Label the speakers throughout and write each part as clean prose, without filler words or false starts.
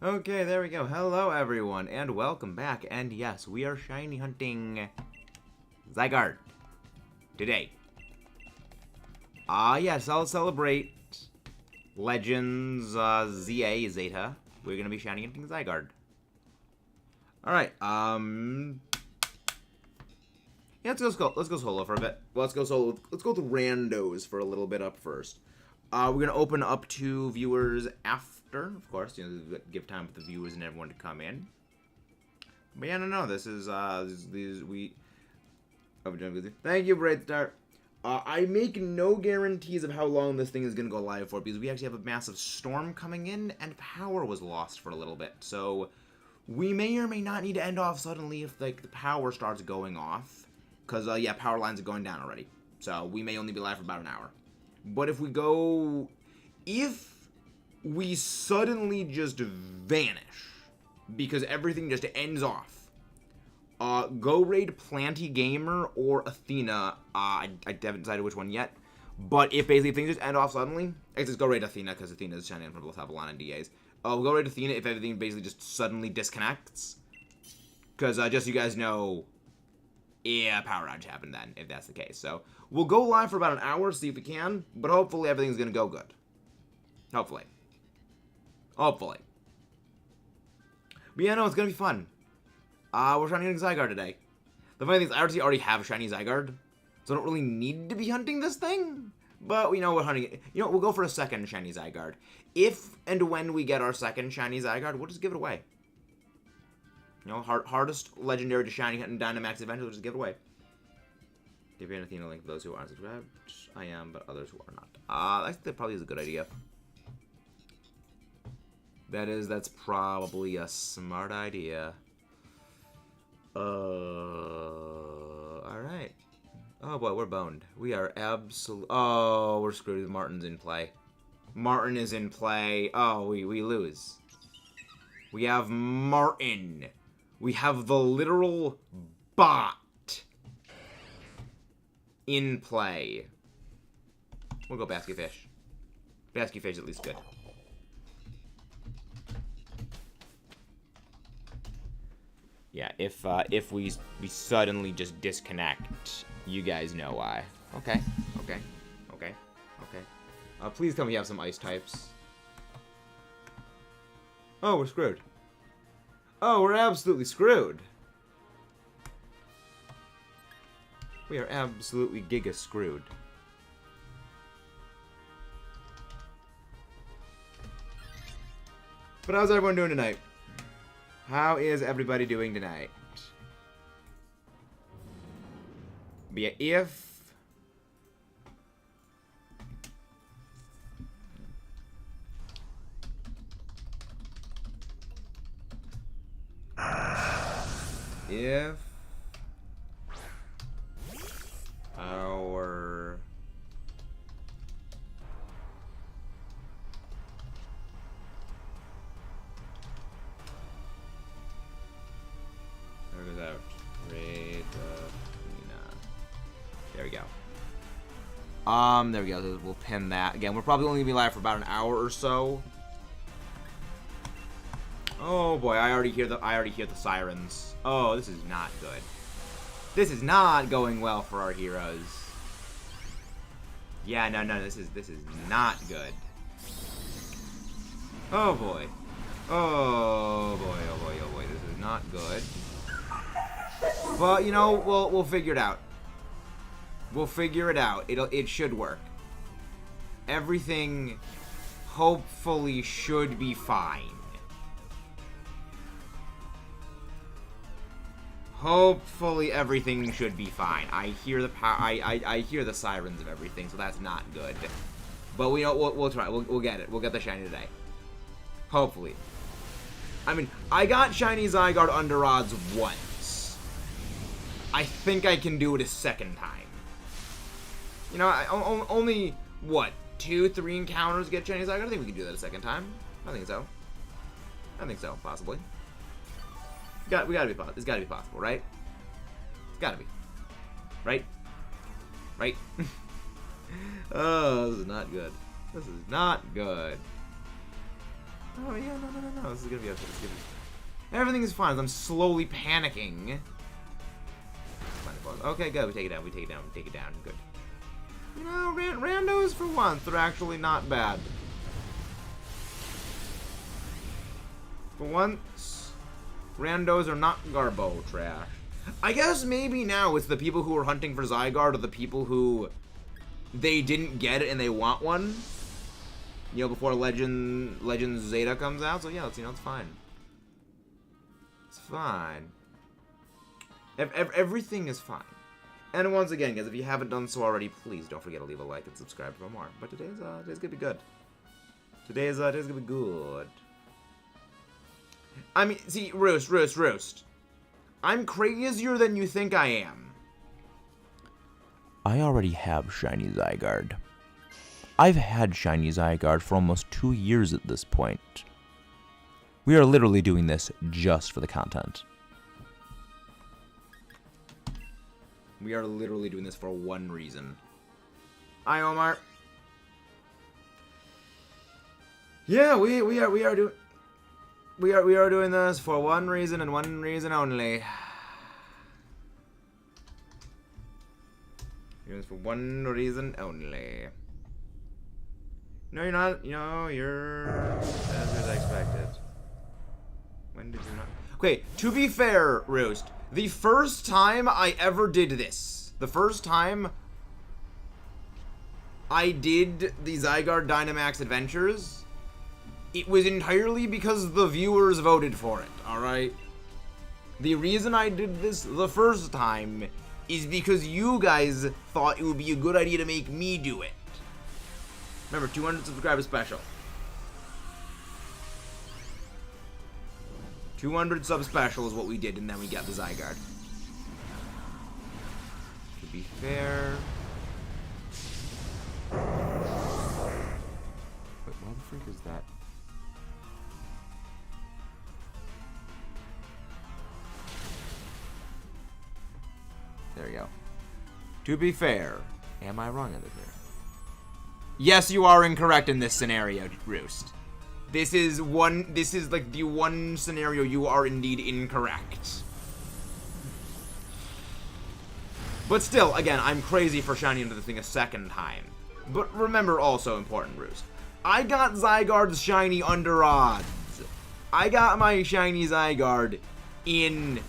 Speaker 1: Okay, there we go. Hello, everyone, and welcome back. And yes, we are shiny hunting ZYGARDE today. Yes, I'll celebrate Legends Zeta. We're gonna be shiny hunting ZYGARDE. Alright, yeah, let's go solo for a bit. Well, let's go solo. Let's go with randos for a little bit up first. We're gonna open up to viewers after, of course. You know, give time for the viewers and everyone to come in. But yeah, no, this is we. Oh, thank you, Bright Star. I make no guarantees of how long this thing is gonna go live for because we actually have a massive storm coming in and power was lost for a little bit. So we may or may not need to end off suddenly if like the power starts going off. Because, yeah, power lines are going down already. So, we may only be live for about an hour. But if we suddenly just vanish, because everything just ends off, go raid Planty Gamer or Athena. I haven't decided which one yet. But if basically things just end off suddenly, I just go raid Athena, because Athena's shining from both have a lot of DAs. We'll go raid Athena if everything basically just suddenly disconnects. Because, just so you guys know, yeah, power outage happened then, if that's the case. So, we'll go live for about an hour, see if we can, but hopefully everything's gonna go good. Hopefully. But yeah, no, it's gonna be fun. We're trying to get ZYGARDE today. The funny thing is, I already have a shiny ZYGARDE, so I don't really need to be hunting this thing. But, you know, we're hunting it. You know, we'll go for a second shiny ZYGARDE. If and when we get our second shiny ZYGARDE, we'll just give it away. You know, hardest legendary to shiny hunt in Dynamax Adventures, we'll just give it away. Give you an Athena link for those who aren't subscribed. I am, but others who are not. I think that probably is a good idea. That's probably a smart idea. Alright. Oh boy, we're boned. We are oh, we're screwed. Martin's in play. Martin is in play. Oh, we lose. We have Martin. We have the literal bot in play. We'll go basket fish. Basket fish is at least good. Yeah, if we suddenly just disconnect, you guys know why. Okay. Please tell me you have some ice types. Oh, we're screwed. Oh, we're absolutely screwed. We are absolutely giga screwed. But how's everyone doing tonight? How is everybody doing tonight? But yeah, if our there goes out. Raid there we go. There we go. We'll pin that. Again, we're probably only gonna be live for about an hour or so. Oh boy, I already hear the sirens. Oh, this is not good. This is not going well for our heroes. Yeah, no, this is not good. Oh boy. Oh boy, this is not good. But you know, we'll figure it out. We'll figure it out. It should work. Everything hopefully should be fine. Hopefully everything should be fine. I hear the I hear the sirens of everything, so that's not good. But we'll try. We'll get it. We'll get the shiny today. Hopefully. I mean, I got shiny ZYGARDE under odds once. I think I can do it a second time. You know, only what 2-3 encounters get shiny ZYGARDE. I think we can do that a second time. I think so. Possibly. It's gotta be possible, right? It's gotta be. Right? Oh, this is not good. Oh, yeah, no. This is gonna be okay. This is gonna be... Everything is fine. I'm slowly panicking. Okay, good. We take it down. We take it down. Good. You know, randos for once, they're actually not bad. For once, randos are not garbo trash. I guess maybe now it's the people who are hunting for ZYGARDE or the people who they didn't get it and they want one. You know, before Legend Zeta comes out. So yeah, it's fine. It's fine. Everything is fine. And once again, guys, if you haven't done so already, please don't forget to leave a like and subscribe for more. But today's gonna be good. Today's gonna be good. I mean, see, Roost. I'm crazier than you think I am.
Speaker 2: I already have Shiny ZYGARDE. I've had Shiny ZYGARDE for almost 2 years at this point. We are literally doing this just for the content.
Speaker 1: We are literally doing this for one reason. Hi, Omar. Yeah, we are doing this for one reason and one reason only. Doing this for one reason only. No, you're not. You know, you're as expected. When did you not? Okay, to be fair, Roost, the first time I ever did this, the first time I did the ZYGARDE Dynamax Adventures, it was entirely because the viewers voted for it, alright? The reason I did this the first time is because you guys thought it would be a good idea to make me do it. Remember, 200 subscribers special. 200 sub special is what we did, and then we got the ZYGARDE. To be fair... Wait, why the freak is that? There we go. To be fair, am I wrong in this here? Yes, you are incorrect in this scenario, Roost. This is like the one scenario you are indeed incorrect. But still, again, I'm crazy for shining into the thing a second time. But remember also, important, Roost, I got ZYGARDE's shiny under odds. I got my shiny ZYGARDE in...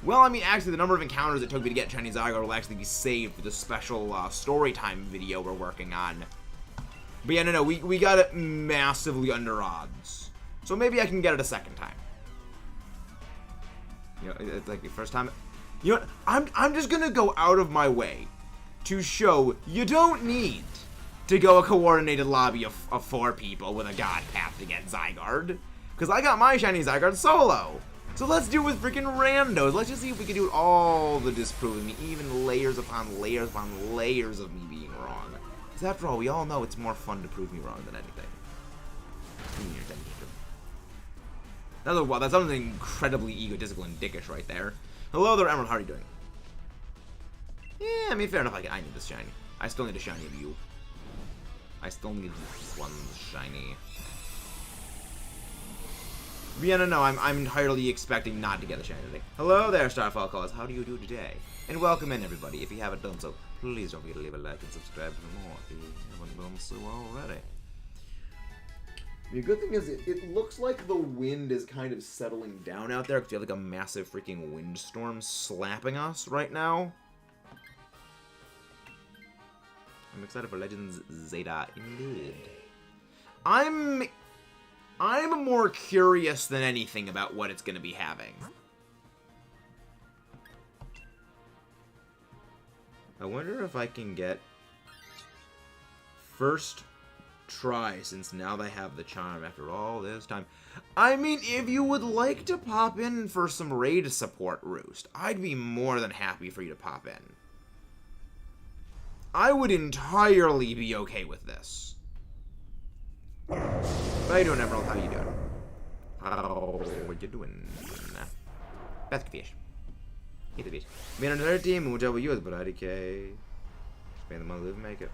Speaker 1: Well, I mean, actually, the number of encounters it took me to get shiny ZYGARDE will actually be saved for the special story time video we're working on. But yeah, no, we got it massively under odds. So maybe I can get it a second time. You know, it's like the first time. You know what? I'm just gonna go out of my way to show you don't need to go a coordinated lobby of 4 people with a god path to get ZYGARDE. Because I got my shiny ZYGARDE solo. So let's do it with freaking randos. Let's just see if we can do all the disproving me, even layers upon layers upon layers of me being wrong. Because after all, we all know it's more fun to prove me wrong than anything. That's something incredibly egotistical and dickish right there. Hello there, Emerald. How are you doing? Yeah, I mean, fair enough. I need this shiny. I still need a shiny of you. I still need this one shiny. But yeah, no, I'm entirely expecting not to get a shiny today. Hello there, Starfall Calls. How do you do today? And welcome in, everybody. If you haven't done so, please don't forget to leave a like and subscribe for more if you haven't done so already. The good thing is, it looks like the wind is kind of settling down out there because we have like a massive freaking windstorm slapping us right now. I'm excited for Legends Zeta, indeed. I'm more curious than anything about what it's going to be having. I wonder if I can get first try, since now they have the charm after all this time. I mean, if you would like to pop in for some raid support, Roost, I'd be more than happy for you to pop in. I would entirely be okay with this. How you doing, Emerald? How you doing? How you doing? Beth fish. Eat the fish. Me and another team, whichever you is, but IDK. Spend the money, live, make it.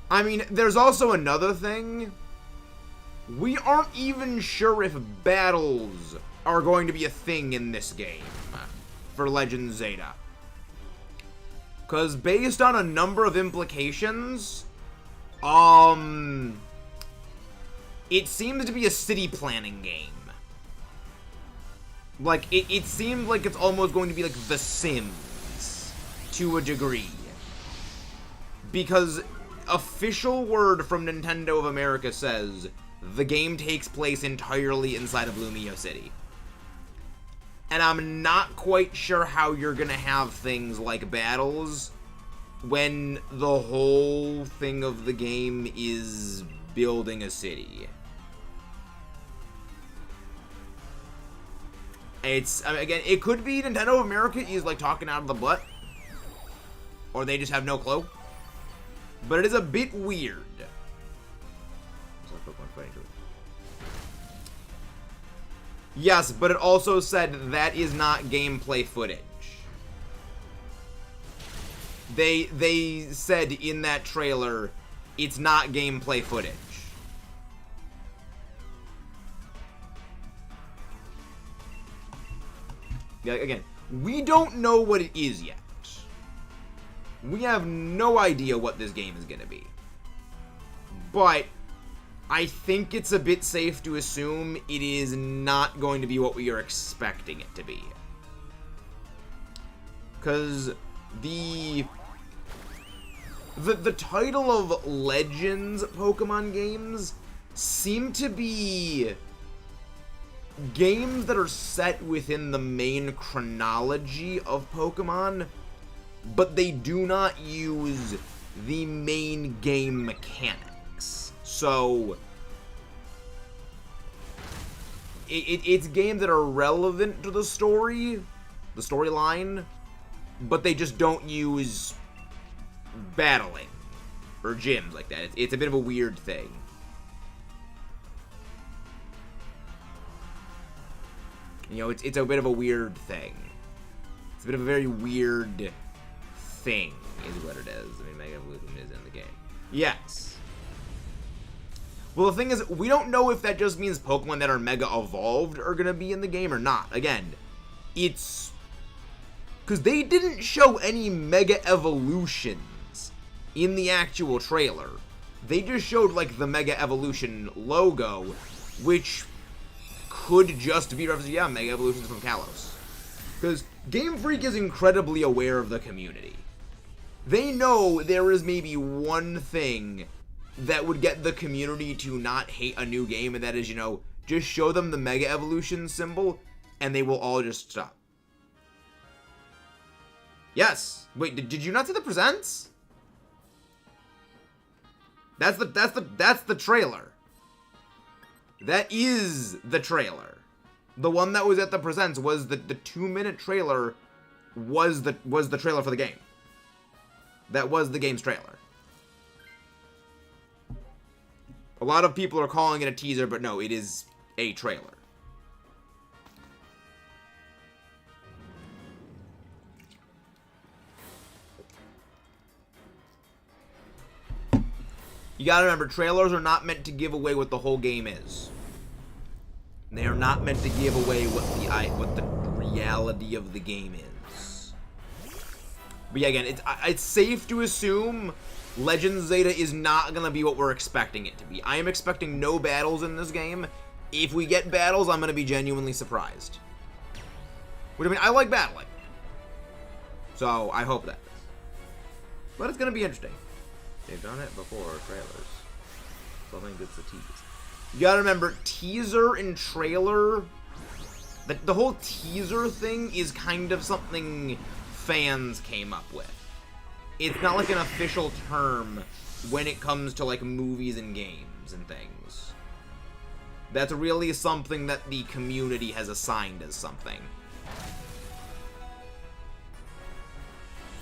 Speaker 1: I mean, there's also another thing. we aren't even sure if battles are going to be a thing in this game for Legend Zeta. Because based on a number of implications, it seems to be a city planning game. Like, it seemed like it's almost going to be like The Sims, to a degree. Because official word from Nintendo of America says the game takes place entirely inside of Lumio City. And I'm not quite sure how you're gonna have things like battles when the whole thing of the game is building a city. It's, I mean, again, it could be Nintendo of America is like talking out of the butt, or they just have no clue. But it is a bit weird. Yes, but it also said that is not gameplay footage. They said in that trailer, it's not gameplay footage. Yeah, again, we don't know what it is yet. We have no idea what this game is gonna be. But I think it's a bit safe to assume it is not going to be what we are expecting it to be. Because the title of Legends Pokemon games seem to be games that are set within the main chronology of Pokemon, but they do not use the main game mechanics. So it's games that are relevant to the storyline, but they just don't use battling or gyms like that. It's a bit of a weird thing. You know, it's a bit of a weird thing. It's a bit of a very weird thing, is what it is. I mean, Mega Evolution is in the game. Yes. Well, the thing is, we don't know if that just means Pokemon that are Mega Evolved are going to be in the game or not. Again, it's... because they didn't show any Mega Evolutions in the actual trailer. They just showed, like, the Mega Evolution logo, which could just be referenced, yeah, Mega Evolutions from Kalos. Because Game Freak is incredibly aware of the community. They know there is maybe one thing that would get the community to not hate a new game, and that is, you know, just show them the Mega Evolution symbol, and they will all just stop. Yes. Wait, did you not see the presents? That's the trailer. That is the trailer. The one that was at the presents was the 2-minute trailer was the trailer for the game. That was the game's trailer. A lot of people are calling it a teaser, but no, it is a trailer. You gotta remember, trailers are not meant to give away what the whole game is. They are not meant to give away what the reality of the game is. But yeah, again, it's safe to assume Legends Zeta is not gonna be what we're expecting it to be. I am expecting no battles in this game. If we get battles, I'm gonna be genuinely surprised. Which, I mean, I like battling, so I hope that. But it's gonna be interesting. They've done it before, trailers. So I think it's a tease. You gotta remember, teaser and trailer, the whole teaser thing is kind of something fans came up with. It's not like an official term when it comes to like movies and games and things. That's really something that the community has assigned as something.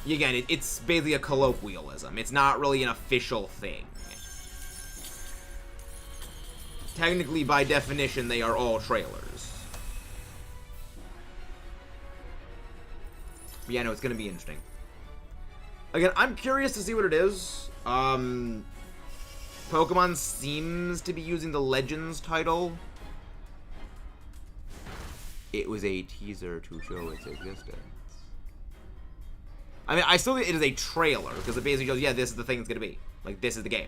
Speaker 1: Again, it's basically a colloquialism. It's not really an official thing. Technically, by definition, they are all trailers. But yeah, no, it's gonna be interesting. Again, I'm curious to see what it is. Because Pokemon seems to be using the Legends title. It was a teaser to show its existence. I mean, I still think it is a trailer, because it basically shows, yeah, this is the thing it's going to be. Like, this is the game.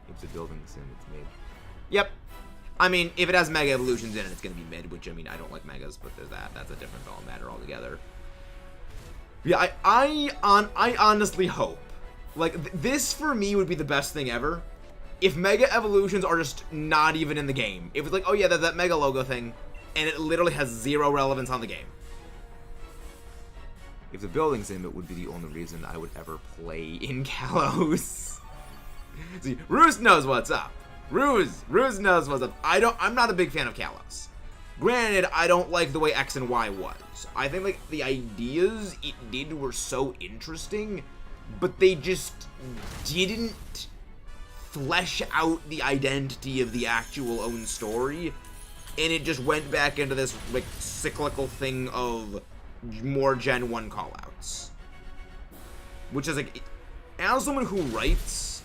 Speaker 1: It's a building sim, it's mid. Yep. I mean, if it has Mega Evolutions in it, it's going to be mid, which, I mean, I don't like Megas, but there's that. That's a different ball matter altogether. Yeah, I honestly hope. Like, this, for me, would be the best thing ever. If Mega Evolutions are just not even in the game. If it's like, oh yeah, there's that Mega logo thing, and it literally has zero relevance on the game. If the building sim, it would be the only reason I would ever play in Kalos. See, Ruse knows what's up. Ruse knows what's up. I'm not a big fan of Kalos. Granted, I don't like the way X and Y was. I think, like, the ideas it did were so interesting, but they just didn't flesh out the identity of the actual own story, and it just went back into this, like, cyclical thing of more Gen 1 callouts. Which is, like, as someone who writes,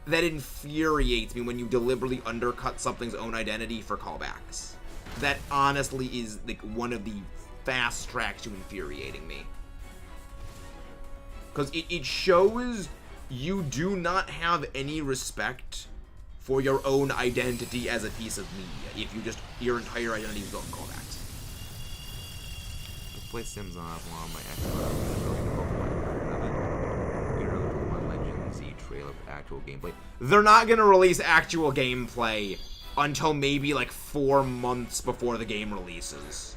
Speaker 1: that infuriates me when you deliberately undercut something's own identity for callbacks. That honestly is, like, one of the fast tracks to infuriating me. Because it shows you do not have any respect for your own identity as a piece of media if you just, your entire identity is built on callbacks. Let's play Sims on my Pokemon Legends, see trailer of actual gameplay. They're not gonna release actual gameplay until maybe like 4 months before the game releases.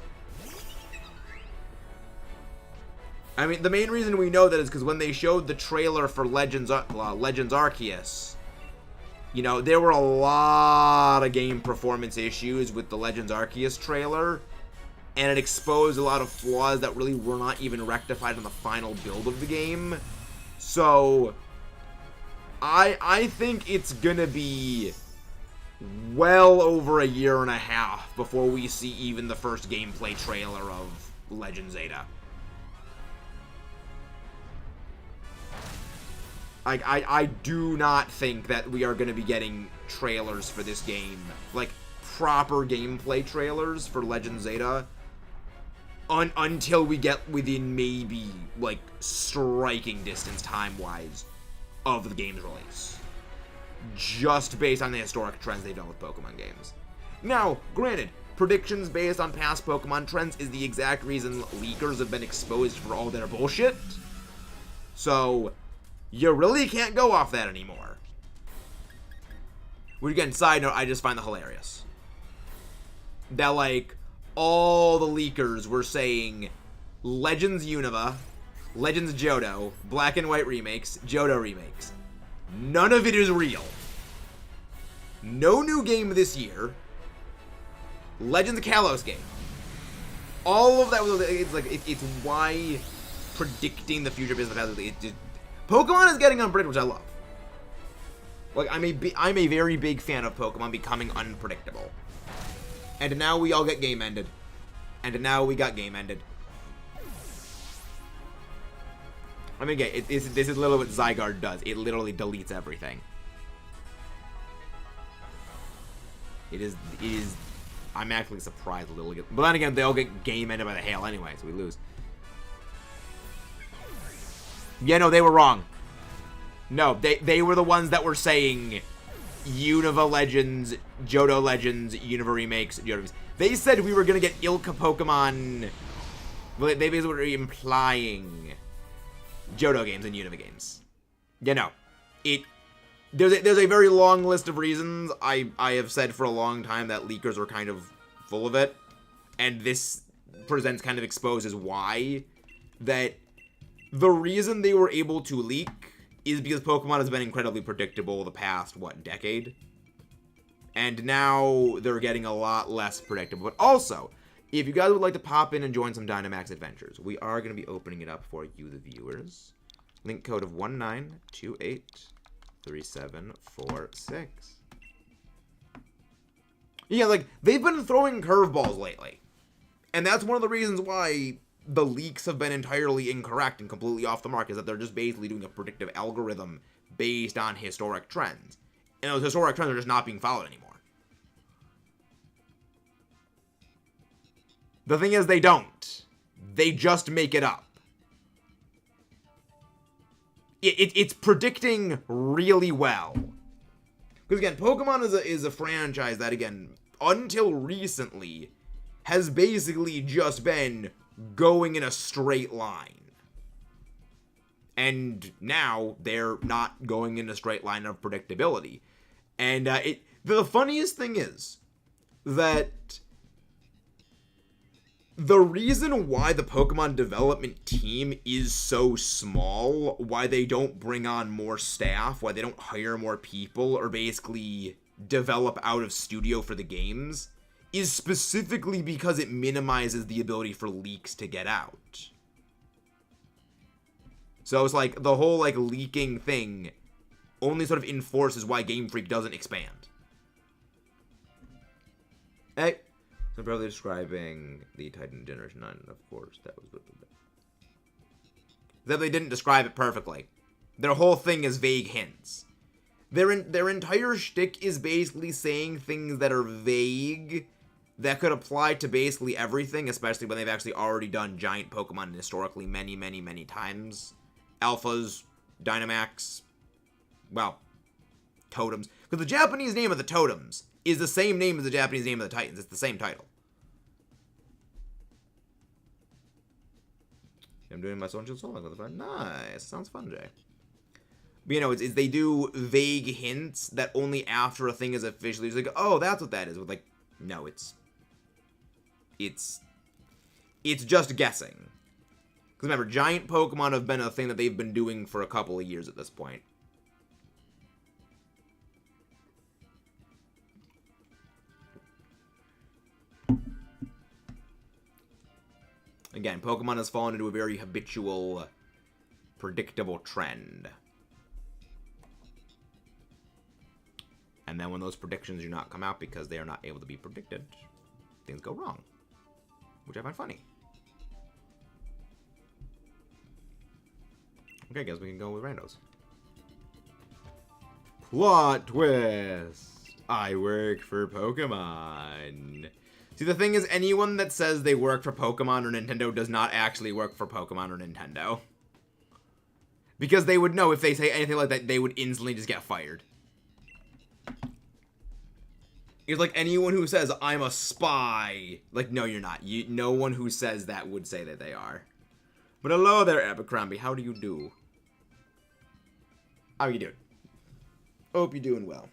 Speaker 1: I mean, the main reason we know that is because when they showed the trailer for Legends Arceus, you know, there were a lot of game performance issues with the Legends Arceus trailer, and it exposed a lot of flaws that really were not even rectified in the final build of the game. So, I think it's gonna be well over a year and a half before we see even the first gameplay trailer of Legend Zeta. I do not think that we are going to be getting trailers for this game, like proper gameplay trailers for Legend Zeta, until we get within maybe like striking distance time-wise of the game's release. Just based on the historic trends they've done with Pokemon games. Now, granted, predictions based on past Pokemon trends is the exact reason leakers have been exposed for all their bullshit. So, you really can't go off that anymore. Which, again, side note, I just find that hilarious. That, like, all the leakers were saying Legends Unova, Legends Johto, Black and White remakes, Johto remakes. None of it is real. No new game this year. Legends Kalos game. All of that was, it's like, it's why predicting the future business of it just, Pokemon is getting unpredictable, which I love. Like, I'm a very big fan of Pokemon becoming unpredictable. And now we all get game ended. And now we got game ended. I mean, again, this is literally what ZYGARDE does. It literally deletes everything. It is, I'm actually surprised a little bit. But then again, they all get game ended by the hail anyway, so we lose. Yeah, no, they were wrong. No, they were the ones that were saying Unova Legends, Johto Legends, Unova Remakes, Johto Remakes. They said we were going to get Ilka Pokemon. Well, they basically were implying Johto games and Unova games. You know, there's a very long list of reasons I have said for a long time that leakers are kind of full of it. And this presents kind of exposes why. That the reason they were able to leak is because Pokemon has been incredibly predictable the past, what, decade? And now they're getting a lot less predictable. But also, if you guys would like to pop in and join some Dynamax Adventures, we are going to be opening it up for you, the viewers. Link code of 19283746. Yeah, like, they've been throwing curveballs lately. And that's one of the reasons why the leaks have been entirely incorrect and completely off the mark, is that they're just basically doing a predictive algorithm based on historic trends. And those historic trends are just not being followed anymore. The thing is, they don't. They just make it up. It's predicting really well. Because again, Pokemon is a franchise that, again, until recently, has basically just been going in a straight line. And now they're not going in a straight line of predictability. And the funniest thing is that the reason why the Pokemon development team is so small, why they don't bring on more staff, why they don't hire more people, or basically develop out of studio for the games, is specifically because it minimizes the ability for leaks to get out. So it's like, the whole, like, leaking thing only sort of enforces why Game Freak doesn't expand. Hey. So probably describing the Titan Generation 9, of course, that was... That they didn't describe it perfectly. Their whole thing is vague hints. Their entire shtick is basically saying things that are vague, that could apply to basically everything, especially when they've actually already done giant Pokemon historically many, many, many times. Alphas, Dynamax, well, totems. Because the Japanese name of the totems is the same name as the Japanese name of the Titans. It's the same title. I'm doing my social solo with it. Nice. Sounds fun, Jay. But, you know, it's they do vague hints that only after a thing is officially, it's like, oh, that's what that is. But, like, no, it's just guessing. Because remember, giant Pokemon have been a thing that they've been doing for a couple of years at this point. Again, Pokemon has fallen into a very habitual, predictable trend. And then when those predictions do not come out because they are not able to be predicted, things go wrong. Which I find funny. Okay, I guess we can go with randos. Plot twist! I work for Pokemon. See, the thing is, anyone that says they work for Pokemon or Nintendo does not actually work for Pokemon or Nintendo. Because they would know if they say anything like that, they would instantly just get fired. It's like anyone who says, I'm a spy. Like, no, you're not. No one who says that would say that they are. But hello there, Abercrombie. How do you do? How you doing? Hope you're doing well.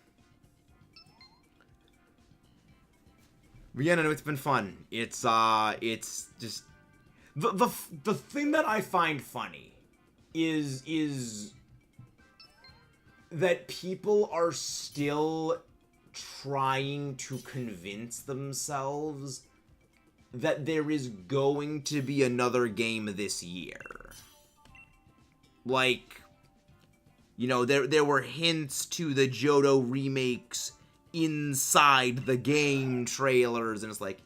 Speaker 1: But yeah, no, it's been fun. It's just... The thing that I find funny is that people are still trying to convince themselves that there is going to be another game this year. Like, you know, there were hints to the Johto remakes inside the game trailers, and it's like,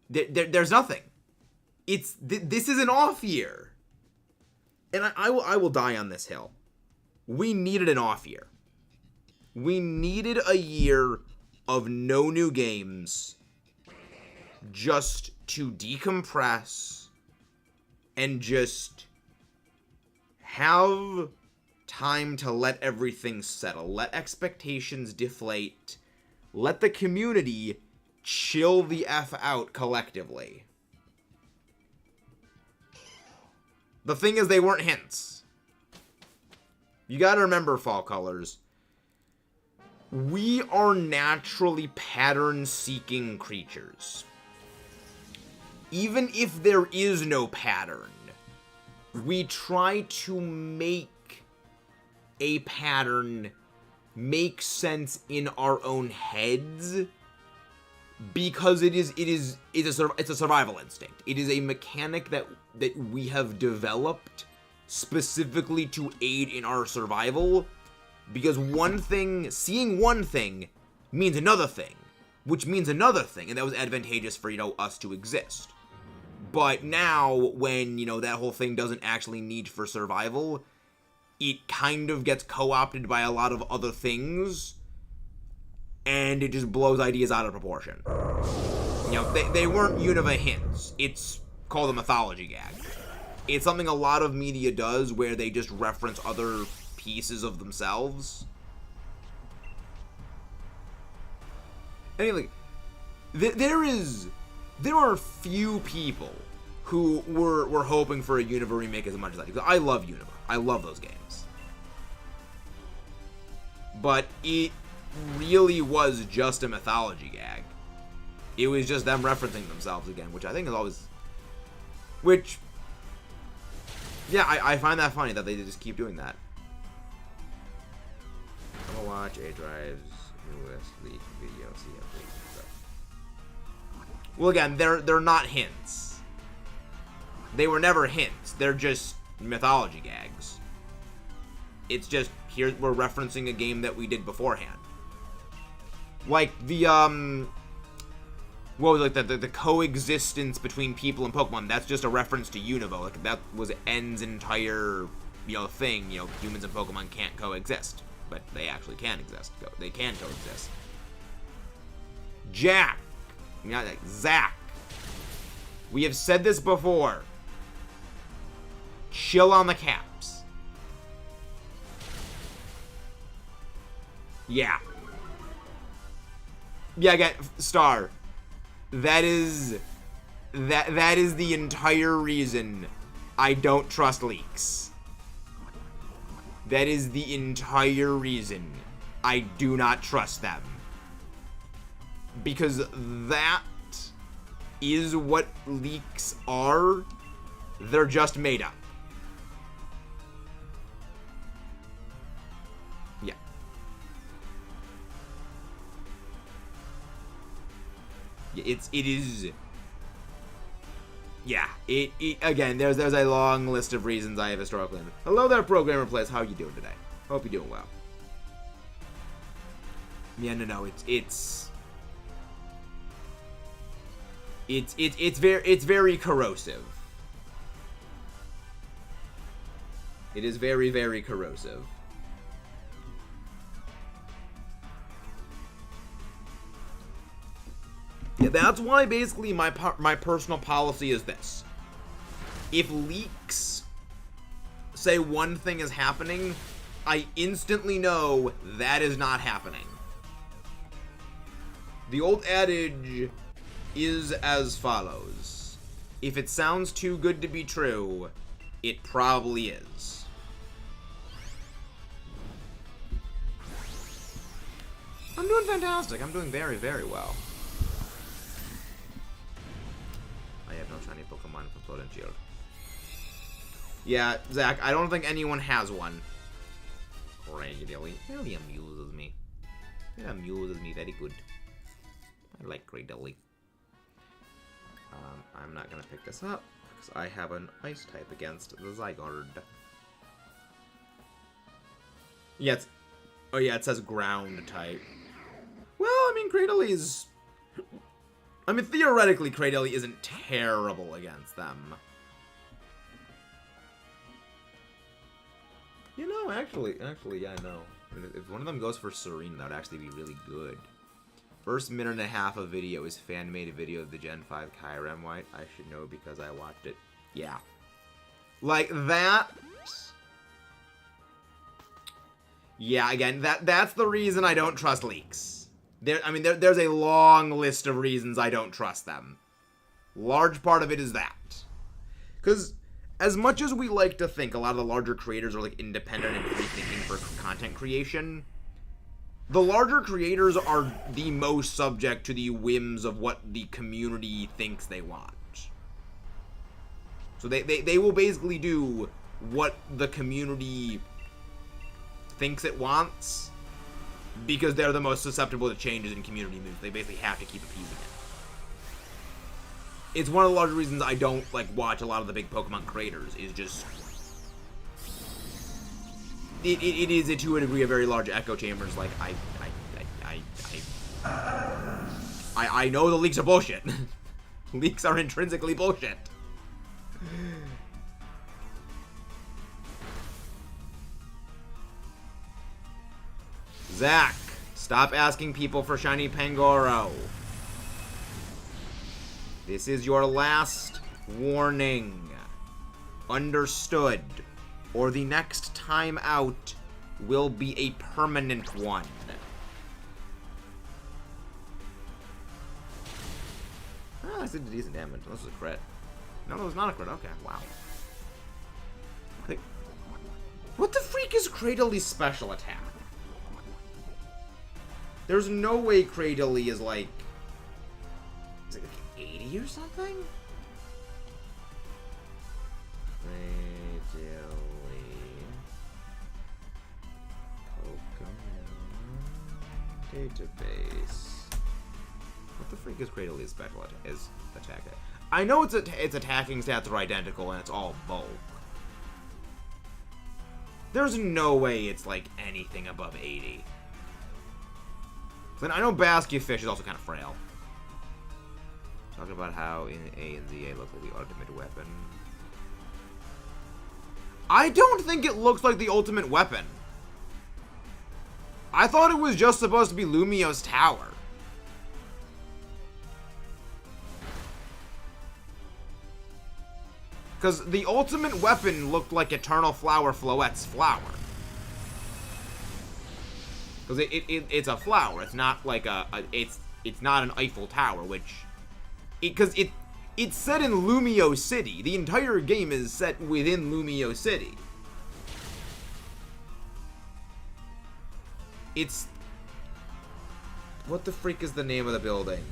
Speaker 1: there's nothing. This is an off year. And I will die on this hill. We needed an off year. We needed a year of no new games just to decompress and just have time to let everything settle, let expectations deflate, let the community chill the F out collectively. The thing is, they weren't hints. You gotta remember, Fall Colors, we are naturally pattern-seeking creatures. Even if there is no pattern, we try to make a pattern make sense in our own heads, because it's a survival instinct. It is a mechanic that we have developed specifically to aid in our survival, because seeing one thing means another thing, which means another thing, and that was advantageous for, you know, us to exist. But now, when, that whole thing doesn't actually need for survival, it kind of gets co-opted by a lot of other things, and it just blows ideas out of proportion. They weren't Unova hints. It's called a mythology gag. It's something a lot of media does where they just reference other pieces of themselves. Anyway, there are few people who were hoping for a Unova remake as much as I do. I love Unova. I love those games. But it really was just a mythology gag. It was just them referencing themselves again, which I think is always... Which... Yeah, I find that funny that they just keep doing that. I'm gonna watch A Drive's newest leak video, see how big stuff. Well, again, they're not hints. They were never hints. They're just mythology gags. It's just, here we're referencing a game that we did beforehand. Like the what was like the coexistence between people and Pokemon, that's just a reference to Unova. Like that was N's entire thing. Humans and Pokemon can't coexist, but they actually can exist. They can coexist. Jack, like Zach. We have said this before. Chill on the caps. Yeah. Yeah, again, Star. That is the entire reason I don't trust leaks. That is the entire reason I do not trust them. Because that is what leaks are. They're just made up. Yeah. It is. Yeah, it again, there's a long list of reasons I have historically. Hello there, Programmer Plays. How are you doing today? Hope you're doing well. Yeah, no, it's very corrosive. It is very, very corrosive. Yeah, that's why basically my personal policy is this. If leaks say one thing is happening, I instantly know that is not happening. The old adage is as follows. If it sounds too good to be true, it probably is. I'm doing fantastic. I'm doing very, very well. I have no shiny Pokemon from Sword and Shield. Yeah, Zach, I don't think anyone has one. Cradily. It really amuses me. It amuses me very good. I like Cradily. I'm not gonna pick this up because I have an ice type against the ZYGARDE. Yeah, it says ground type. Well, I mean, Cradilly's... theoretically, Cradily isn't terrible against them. Actually, yeah, no. If one of them goes for Serene, that would actually be really good. First minute and a half of video is fan-made video of the Gen 5 Kyurem White. I should know because I watched it. Yeah. Like that. Yeah, again, that's the reason I don't trust leaks. There's a long list of reasons I don't trust them. Large part of it is that. Because as much as we like to think a lot of the larger creators are like independent and free thinking for content creation, the larger creators are the most subject to the whims of what the community thinks they want. So they will basically do what the community thinks it wants because they're the most susceptible to changes in community moves. They basically have to keep appeasing it. It's one of the larger reasons I don't watch a lot of the big Pokemon creators. Is just it is to a degree a very large echo chambers. I know the leaks are bullshit. Leaks are intrinsically bullshit. Zach, stop asking people for shiny Pangoro. This is your last warning. Understood. Or the next time out will be a permanent one. Oh, I did decent damage. This was a crit. No, that was not a crit. Okay, wow. Like, what the freak is Cradley's special attack? There's no way Cradley is like... Is it like 80 or something? Cradley... Pokémon... Database... What the freak is Cradley's special attack? I know its attacking stats are identical and it's all bulk. There's no way it's like anything above 80. Then I know Bascufish is also kind of frail. Talking about how in A and ZA look like the ultimate weapon. I don't think it looks like the ultimate weapon. I thought it was just supposed to be Lumio's tower. Because the ultimate weapon looked like Eternal Flower Floette's flower. Because it's a flower. It's not like it's not an Eiffel Tower, which... Because it's set in Lumio City. The entire game is set within Lumio City. It's... What the freak is the name of the building?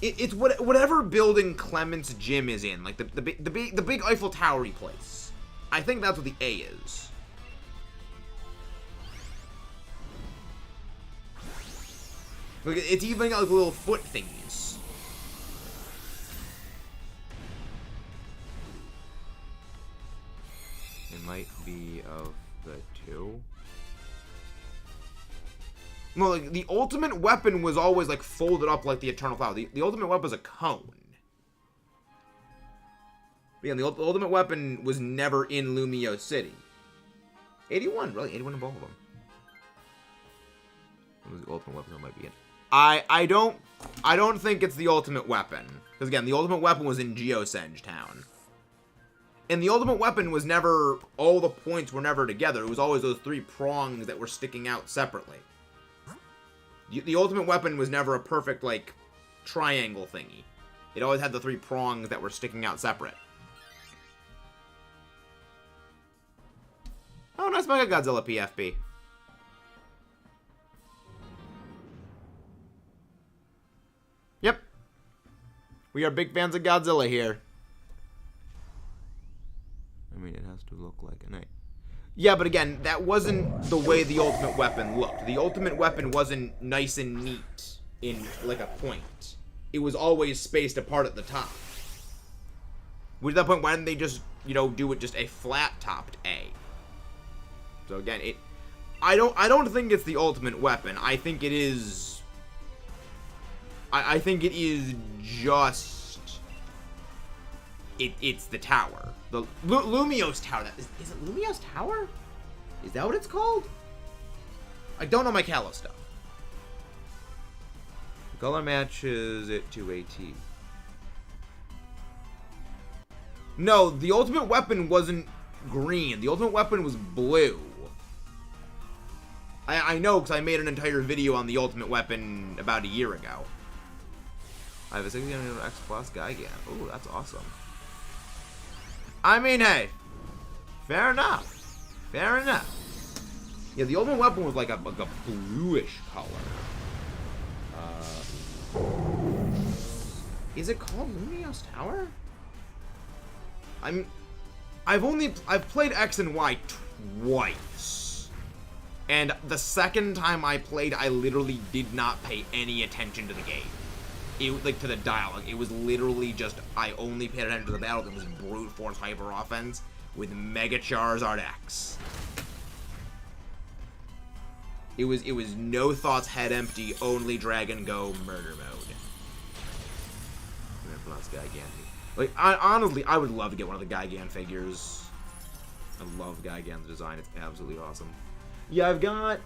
Speaker 1: It's whatever building Clement's gym is in, like the big Eiffel Tower-y place. I think that's what the A is. Look, it's even got like little foot thingies. It might be of the two. No, like, the ultimate weapon was always, like, folded up like the Eternal Flower. The ultimate weapon was a cone. But yeah, the ultimate weapon was never in Lumio City. 81, really? 81 in both of them. What was the ultimate weapon that might be in? I don't think it's the ultimate weapon. Because, again, the ultimate weapon was in Geosenge Town. And the ultimate weapon was never... All the points were never together. It was always those three prongs that were sticking out separately. The ultimate weapon was never a perfect, like, triangle thingy. It always had the three prongs that were sticking out separate. Oh, nice Mega Godzilla PFP. Yep. We are big fans of Godzilla here. I mean, it has to look like an A. Yeah, but again, that wasn't the way the ultimate weapon looked. The ultimate weapon wasn't nice and neat in, like, a point. It was always spaced apart at the top. Which, at that point, why didn't they just, you know, do it just a flat-topped A? So, again, I don't think it's the ultimate weapon. I think it is... I think it is just... It's the tower. The Lumio's tower. Is it Lumio's tower? Is that what it's called? I don't know my Kalos stuff. The color matches it to AT. No, the ultimate weapon wasn't green. The ultimate weapon was blue. I know, because I made an entire video on the ultimate weapon about a year ago. I have a 1600 X Plus Gigan. Ooh, that's awesome. I mean, hey, fair enough. Fair enough. Yeah, the ultimate weapon was like a bluish color. Is it called Lumio's Tower? I mean, I've played X and Y twice. And the second time I played, I literally did not pay any attention to the game. It, like, to the dialogue. It was literally just, I only paid attention to the battle. It was brute force hyper offense with Mega Charizard X. It was no thoughts, head empty, only Dragon Go murder mode. And then Gigan. Like, honestly, I would love to get one of the Gigan figures. I love Gigan's design. It's absolutely awesome. Yeah, I've got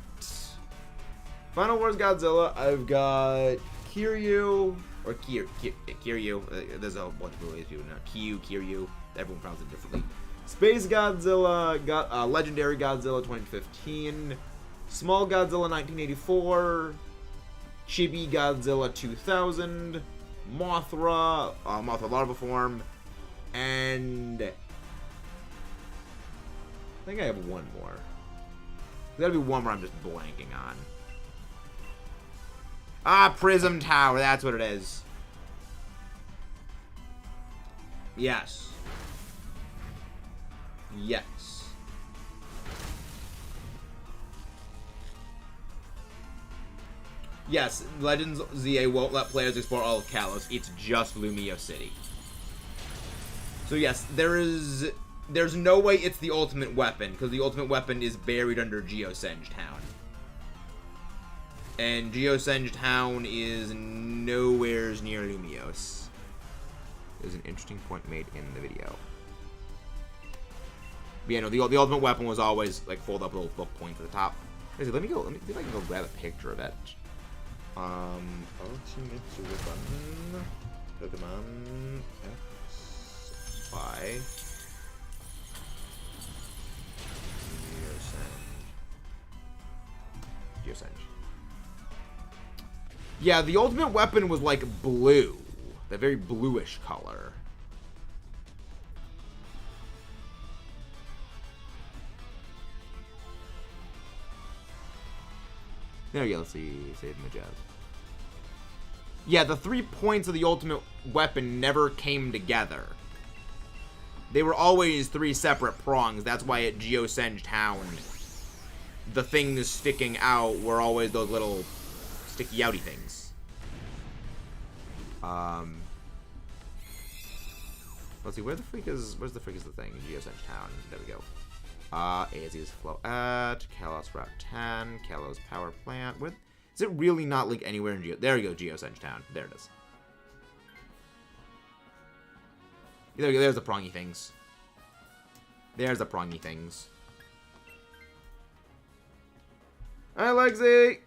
Speaker 1: Final Wars Godzilla, I've got Kiryu, or Kiryu, there's a whole bunch of ways people know. Kiryu, everyone pronounces it differently. Space Godzilla, Legendary Godzilla 2015, Small Godzilla 1984, Chibi Godzilla 2000, Mothra larva form, and I think I have one more. There's gotta be one more I'm just blanking on. Prism Tower, that's what it is. Yes. Yes. Yes, Legends ZA won't let players explore all of Kalos. It's just Lumio City. So yes, there's no way it's the ultimate weapon, because the ultimate weapon is buried under Geosenge Town. And Geosenge Town is nowhere near Lumios. There's an interesting point made in the video. But yeah, no, the ultimate weapon was always like fold up little points at the top. Let me see if I can go grab a picture of it. Ultimate weapon, Pokemon X, Y. Geosenge. Yeah, the ultimate weapon was like blue. That very bluish color. There we go, let's see, save Majaz. Yeah, the 3 points of the ultimate weapon never came together. They were always 3 separate prongs. That's why at Geosenge Town, the things sticking out were always those little sticky outy things. Let's see, where's the freak is the thing? Geosenge Town. There we go. AZ's Flow at Kalos Route 10, Kalos Power Plant. Where is it really not like anywhere in there we go, Geosenge Town. There it is. There we go, there's the prongy things. There's the prongy things. Hi, Lexi!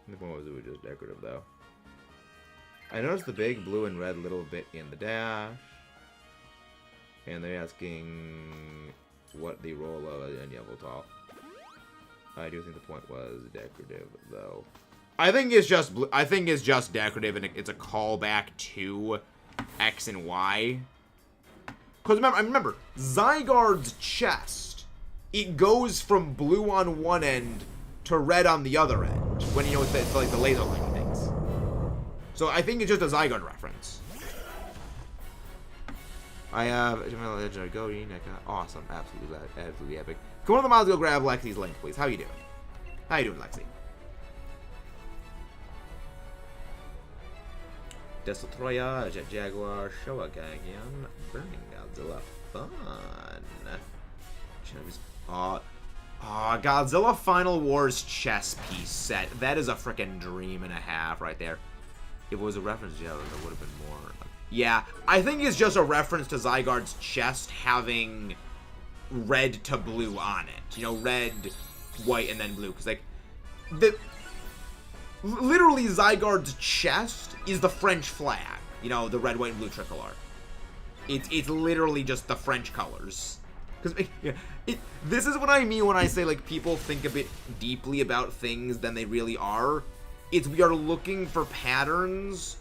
Speaker 1: The point was it was just decorative, though. I noticed the big blue and red little bit in the dash. And they're asking what the role of a Yveltal. I do think the point was decorative, though. I think it's just decorative, and it's a callback to X and Y. Because remember, ZYGARDE's chest, it goes from blue on one end to red on the other end. When you know it's like the laser line things. So I think it's just a ZYGARDE reference. I have legendary goatee, awesome, absolutely epic. Come on the miles to go grab Lexi's link, please. How you doing? How you doing, Lexi? Destroyer, Jet Jaguar, Showa Gagion, Burning Godzilla, fun. Godzilla Final Wars chess piece set. That is a freaking dream and a half right there. If it was a reference, yeah, there would have been more. Yeah, I think it's just a reference to ZYGARDE's chest having red to blue on it. You know, red, white, and then blue. Because, like, literally ZYGARDE's chest is the French flag. You know, the red, white, and blue tricolor. It's literally just the French colors. Because this is what I mean when I say, like, people think a bit deeply about things than they really are. It's we are looking for patterns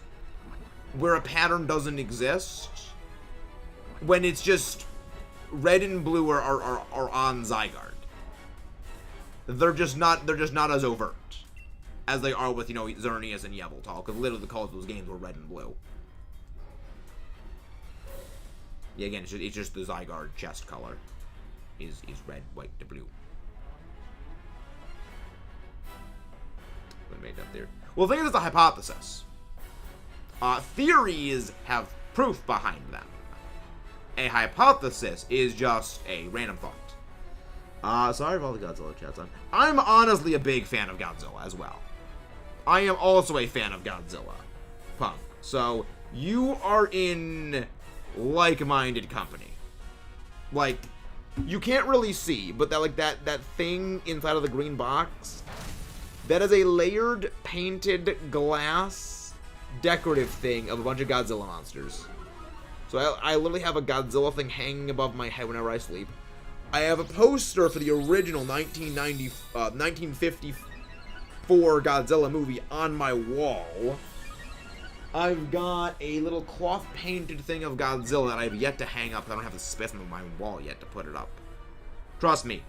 Speaker 1: where a pattern doesn't exist, when it's just red and blue are on ZYGARDE. They're just not as overt as they are with, you know, Xerneas and Yveltal, because literally the colors of those games were red and blue. Yeah, again, it's just the ZYGARDE chest color is red, white, to blue. What I made up there. Well, the thing is, it's a hypothesis. Theories have proof behind them. A hypothesis is just a random thought. Sorry for all the Godzilla chats on. I'm honestly a big fan of Godzilla as well. I am also a fan of Godzilla. Punk. So, you are in like-minded company. Like, you can't really see, but that thing inside of the green box, That is a layered, painted glass decorative thing of a bunch of Godzilla monsters. So I literally have a Godzilla thing hanging above my head whenever I sleep. I have a poster for the original 1954 Godzilla movie on my wall. I've got a little cloth painted thing of Godzilla that I have yet to hang up. I don't have the space on my wall yet to put it up. Trust me,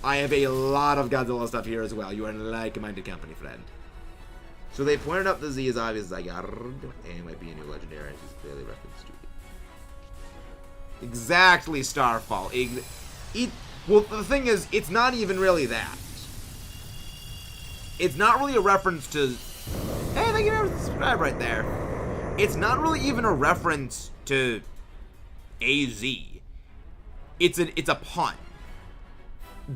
Speaker 1: I have a lot of Godzilla stuff here as well. You are like-minded company, friend. So they pointed out the Z is obvious ZYGARDE, and might be a new legendary. It's clearly referenced to it. Exactly, Starfall. Well, the thing is, it's not even really that. It's not really a reference to... Hey, thank you for subscribe right there. It's not really even a reference to AZ. It's a pun.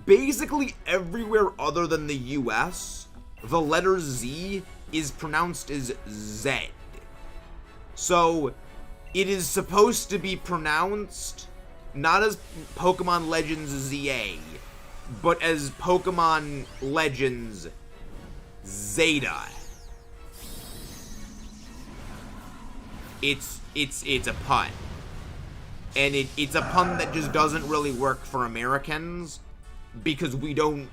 Speaker 1: Basically, everywhere other than the US, the letter Z is pronounced as Z. So, it is supposed to be pronounced not as Pokemon Legends ZA, but as Pokemon Legends Zeta. It's a pun. And it's a pun that just doesn't really work for Americans because we don't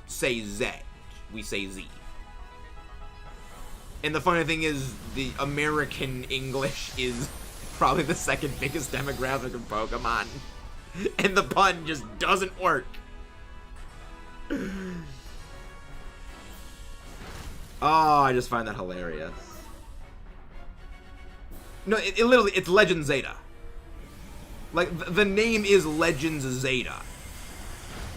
Speaker 1: say Z, we say Z. And the funny thing is, the American English is probably the second biggest demographic of Pokemon. And the pun just doesn't work. Oh, I just find that hilarious. No, it literally, it's Legend Zeta. Like, the name is Legends Zeta.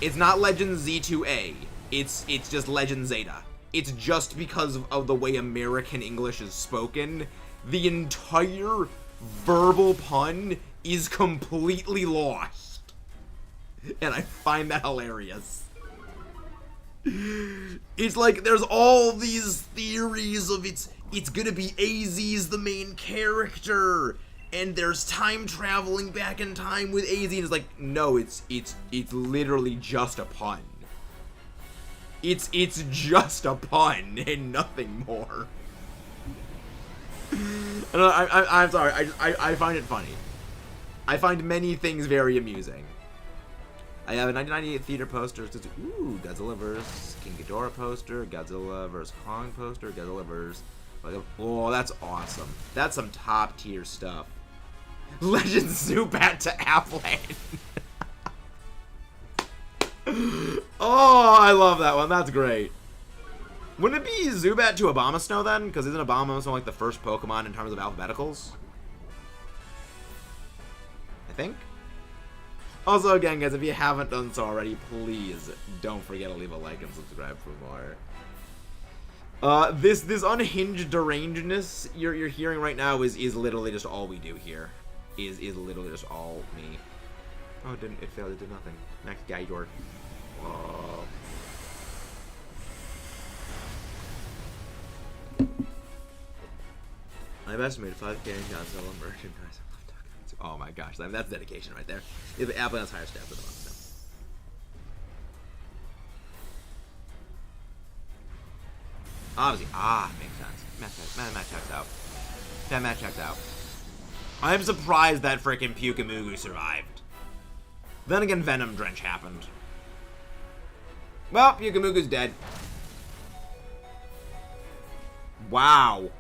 Speaker 1: It's not Legend Z2A. It's just Legend Zeta. It's just because of the way American English is spoken. The entire verbal pun is completely lost. And I find that hilarious. It's like there's all these theories of it's gonna be AZ's the main character, and there's time traveling back in time with AZ, and it's like, no, it's literally just a pun. It's just a pun and nothing more. I'm sorry, I find it funny. I find many things very amusing. I have a 1998 theater poster. Ooh, Godzilla vs. King Ghidorah poster, Godzilla vs. Kong poster, Godzilla vs. Oh, that's awesome. That's some top tier stuff. Legend Zubat to Applin. Oh, I love that one. That's great. Wouldn't it be Zubat to Abomasnow then? Because isn't Abomasnow like the first Pokemon in terms of alphabeticals? I think. Also, again, guys, if you haven't done so already, please don't forget to leave a like and subscribe for more. This unhinged derangedness you're hearing right now is literally just all we do here. Is literally just all me. Oh, it failed. It did nothing. Next guy, York. Oh. I've estimated 5K in Godzilla merchandise. Oh my gosh, that's dedication right there. If the Applin has higher stats than the monster. Obviously, makes sense. Match checks out. That match checks out. I'm surprised that frickin' Pukamugu survived. Then again, Venom Drench happened. Well, Pukamugu's dead. Wow.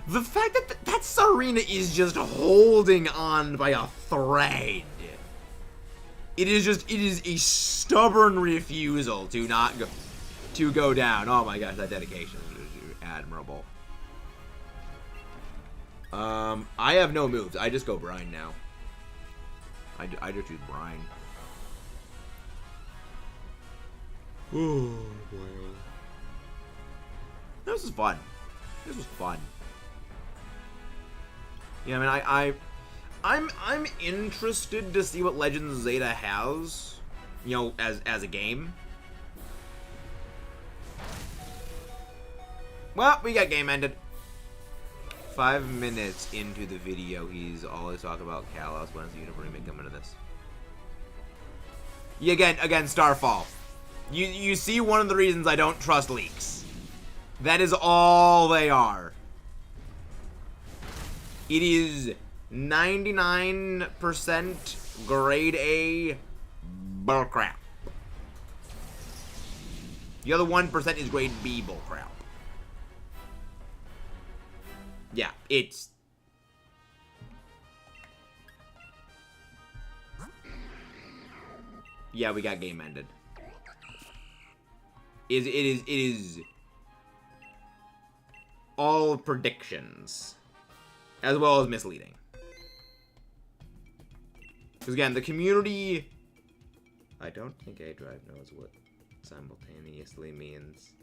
Speaker 1: The fact that Serena is just holding on by a thread. It is a stubborn refusal to not go down. Oh my gosh, that dedication is admirable. I have no moves. I just go Brine now. I just choose Brine. Oh boy. This was fun. This was fun. Yeah, I mean, I'm interested to see what Legends Zeta has, you know, as a game. Well, we got game ended. 5 minutes into the video, he's always talking about Kalos. When is the Universe remake coming to this? Yeah, again, Starfall. You see one of the reasons I don't trust leaks. That is all they are. It is 99% grade A bullcrap. The other 1% is grade B bullcrap. Yeah, it's... Yeah, we got game ended. It is all predictions, as well as misleading. Because again, the community... I don't think A-Drive knows what simultaneously means.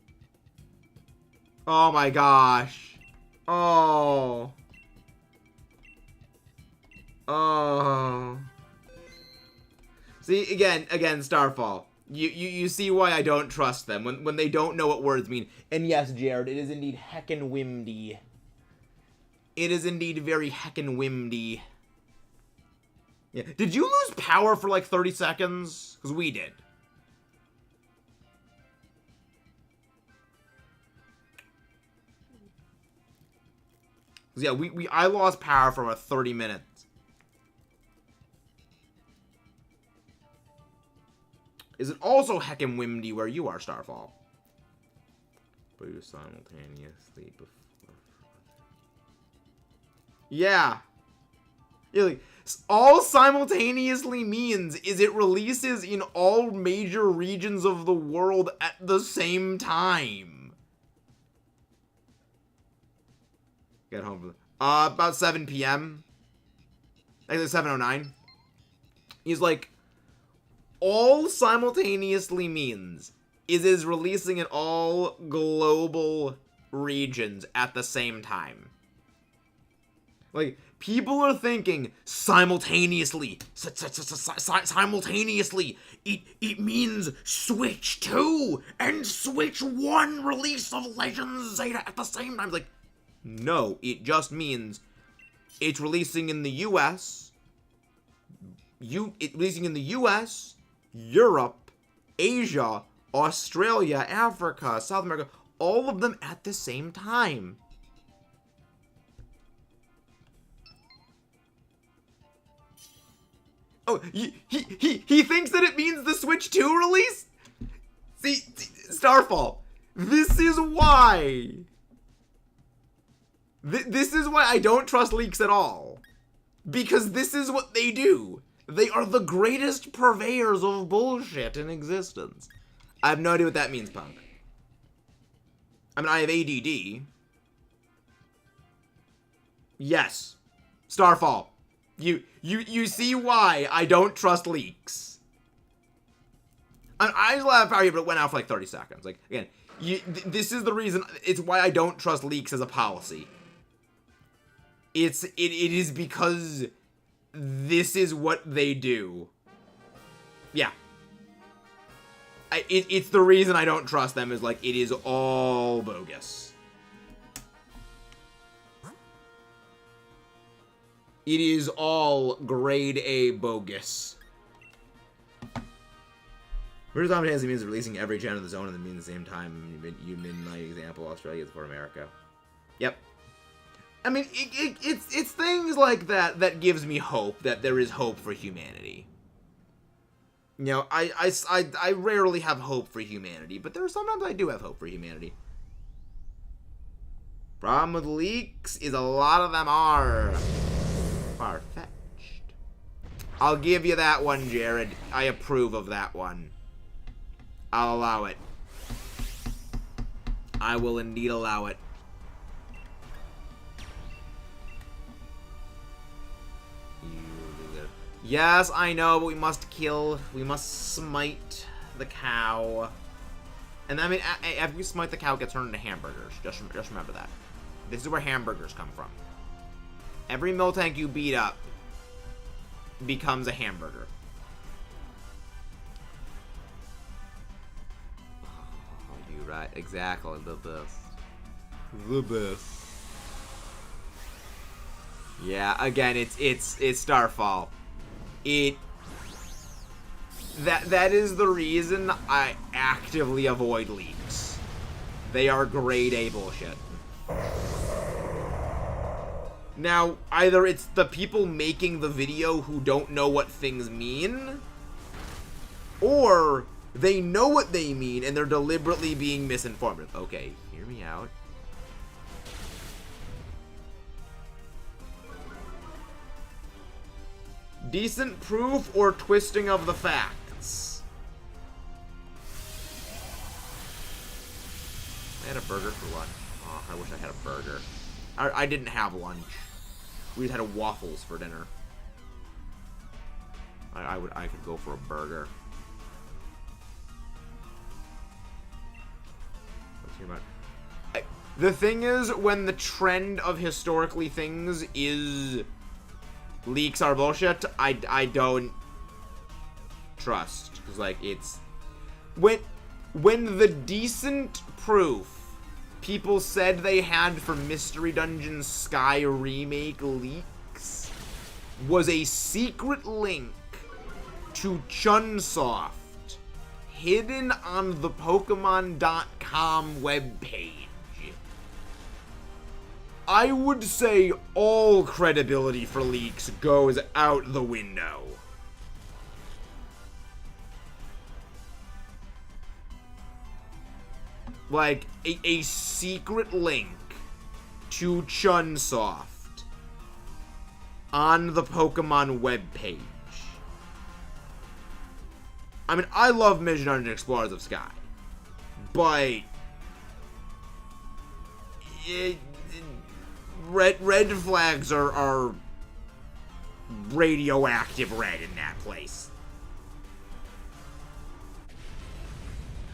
Speaker 1: Oh my gosh. Oh. Oh. See, again, Starfall. You see why I don't trust them when they don't know what words mean. And yes, Jared, it is indeed heckin' windy. It is indeed very heckin' windy. Yeah. Did you lose power for like 30 seconds? Because we did. Yeah, I lost power for about 30 minutes. Is it also heckin' windy where you are, Starfall? But you simultaneously before. Yeah. Yeah, like, all simultaneously means is it releases in all major regions of the world at the same time. Get home for about 7 p.m. Actually, 7:09. He's like, all simultaneously means is releasing in all global regions at the same time. Like, people are thinking simultaneously. Simultaneously. It means Switch 2 and Switch 1 release of Legends Zeta at the same time. Like, no, it just means it's releasing in the US. Releasing in the US, Europe, Asia, Australia, Africa, South America, all of them at the same time. Oh, he thinks that it means the Switch 2 release? See, Starfall, this is why. This is why I don't trust leaks at all. Because this is what they do. They are the greatest purveyors of bullshit in existence. I have no idea what that means, Punk. I mean, I have ADD. Yes. Starfall. You see why I don't trust leaks. I just laugh at you, but it went out for like 30 seconds. Like, again, this is the reason. It's why I don't trust leaks as a policy. It is because this is what they do. Yeah. It's the reason I don't trust them, is like, it is all bogus. It is all grade A bogus. Whereas simultaneously means releasing every channel of the zone and then being at the same time. You mean my example, Australia for America. Yep. I mean, it's things like that that gives me hope that there is hope for humanity. You know, I rarely have hope for humanity, but there are sometimes I do have hope for humanity. Problem with leaks is a lot of them are far-fetched. I'll give you that one, Jared. I approve of that one. I'll allow it. I will indeed allow it. Yes, I know, but we must smite the cow. And I mean, after we smite the cow, it gets turned into hamburgers. Just remember that. This is where hamburgers come from. Every Miltank you beat up becomes a hamburger. Oh, you're right. Exactly. The best. The best. Yeah, again, it's Starfall. That is the reason I actively avoid leaks. They are grade A bullshit. Now, either it's the people making the video who don't know what things mean, or they know what they mean and they're deliberately being misinformed. Okay, hear me out. Decent proof or twisting of the facts? I had a burger for lunch. Oh, I wish I had a burger. I didn't have lunch. We just had waffles for dinner. I could go for a burger. Let's hear about it. The thing is, when the trend of historically things is leaks are bullshit, I don't trust. Because, like, it's... When the decent proof people said they had for Mystery Dungeon Sky Remake leaks was a secret link to Chunsoft hidden on the Pokemon.com webpage, I would say all credibility for leaks goes out the window. Like, a secret link to Chunsoft on the Pokemon webpage. I mean, I love Mystery Dungeon Explorers of Sky, but red flags are radioactive red in that place.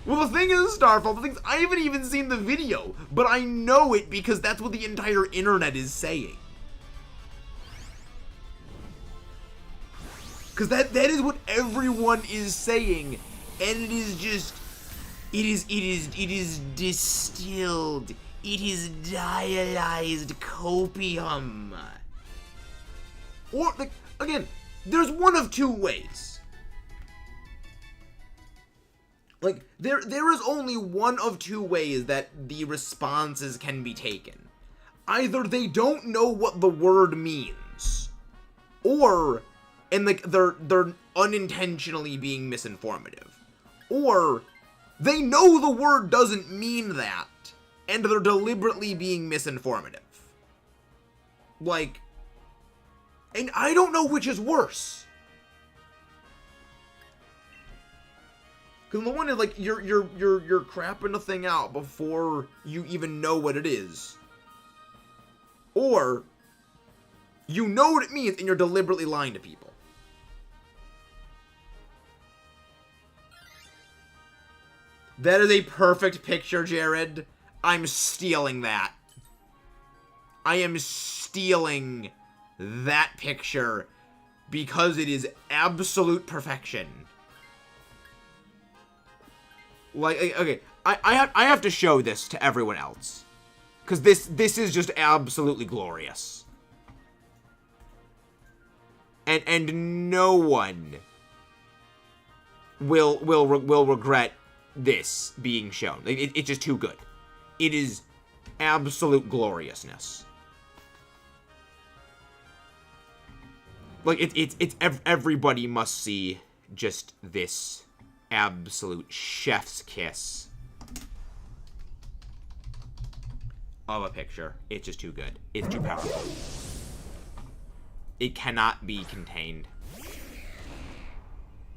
Speaker 1: Well, the thing is, Starfall, the thing is, I haven't even seen the video, but I know it because that's what the entire internet is saying. Because that is what everyone is saying, and it is just, it is distilled, it is dialyzed copium. Or, like, again, there's one of two ways. Like, there is only one of two ways that the responses can be taken. Either they don't know what the word means, or, and like, they're unintentionally being misinformative. Or, they know the word doesn't mean that, and they're deliberately being misinformative. Like, and I don't know which is worse. Because the one is like, you're crapping a thing out before you even know what it is. Or, you know what it means and you're deliberately lying to people. That is a perfect picture, Jared. I'm stealing that. I am stealing that picture because it is absolute perfection. Like, okay, I have to show this to everyone else, because this is just absolutely glorious, and no one will regret this being shown. It's just too good. It is absolute gloriousness. Like, it's everybody must see just this absolute chef's kiss of a picture. It's just too good. It's too powerful. It cannot be contained.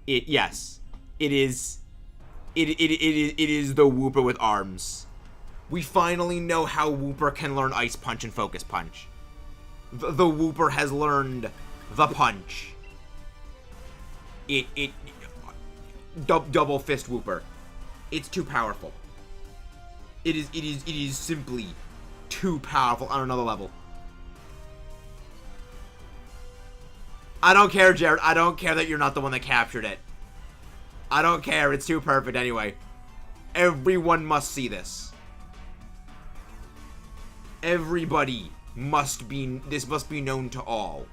Speaker 1: Yes, it is. It is the Wooper with arms. We finally know how Wooper can learn Ice Punch and Focus Punch. The Wooper has learned the punch. Double fist Wooper. It's too powerful. It is simply too powerful on another level. I don't care, Jared. I don't care that you're not the one that captured it. I don't care. It's too perfect anyway. Everyone must see this. Everybody must be... This must be known to all.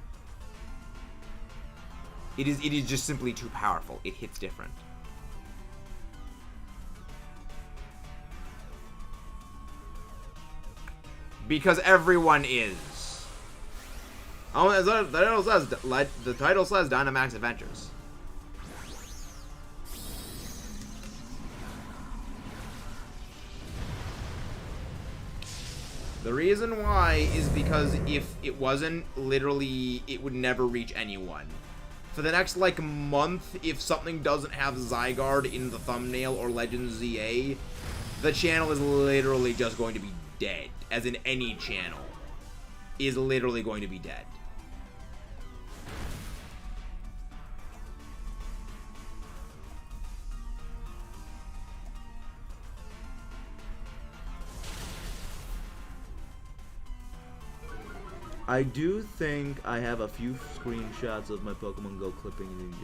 Speaker 1: It is just simply too powerful. It hits different. Because everyone is. Oh, as the title says, the title says Dynamax Adventures. The reason why is because if it wasn't, literally, it would never reach anyone. For the next, like, month, if something doesn't have ZYGARDE in the thumbnail or Legends ZA, the channel is literally just going to be dead. As in, any channel is literally going to be dead. I do think I have a few screenshots of my Pokemon Go clipping.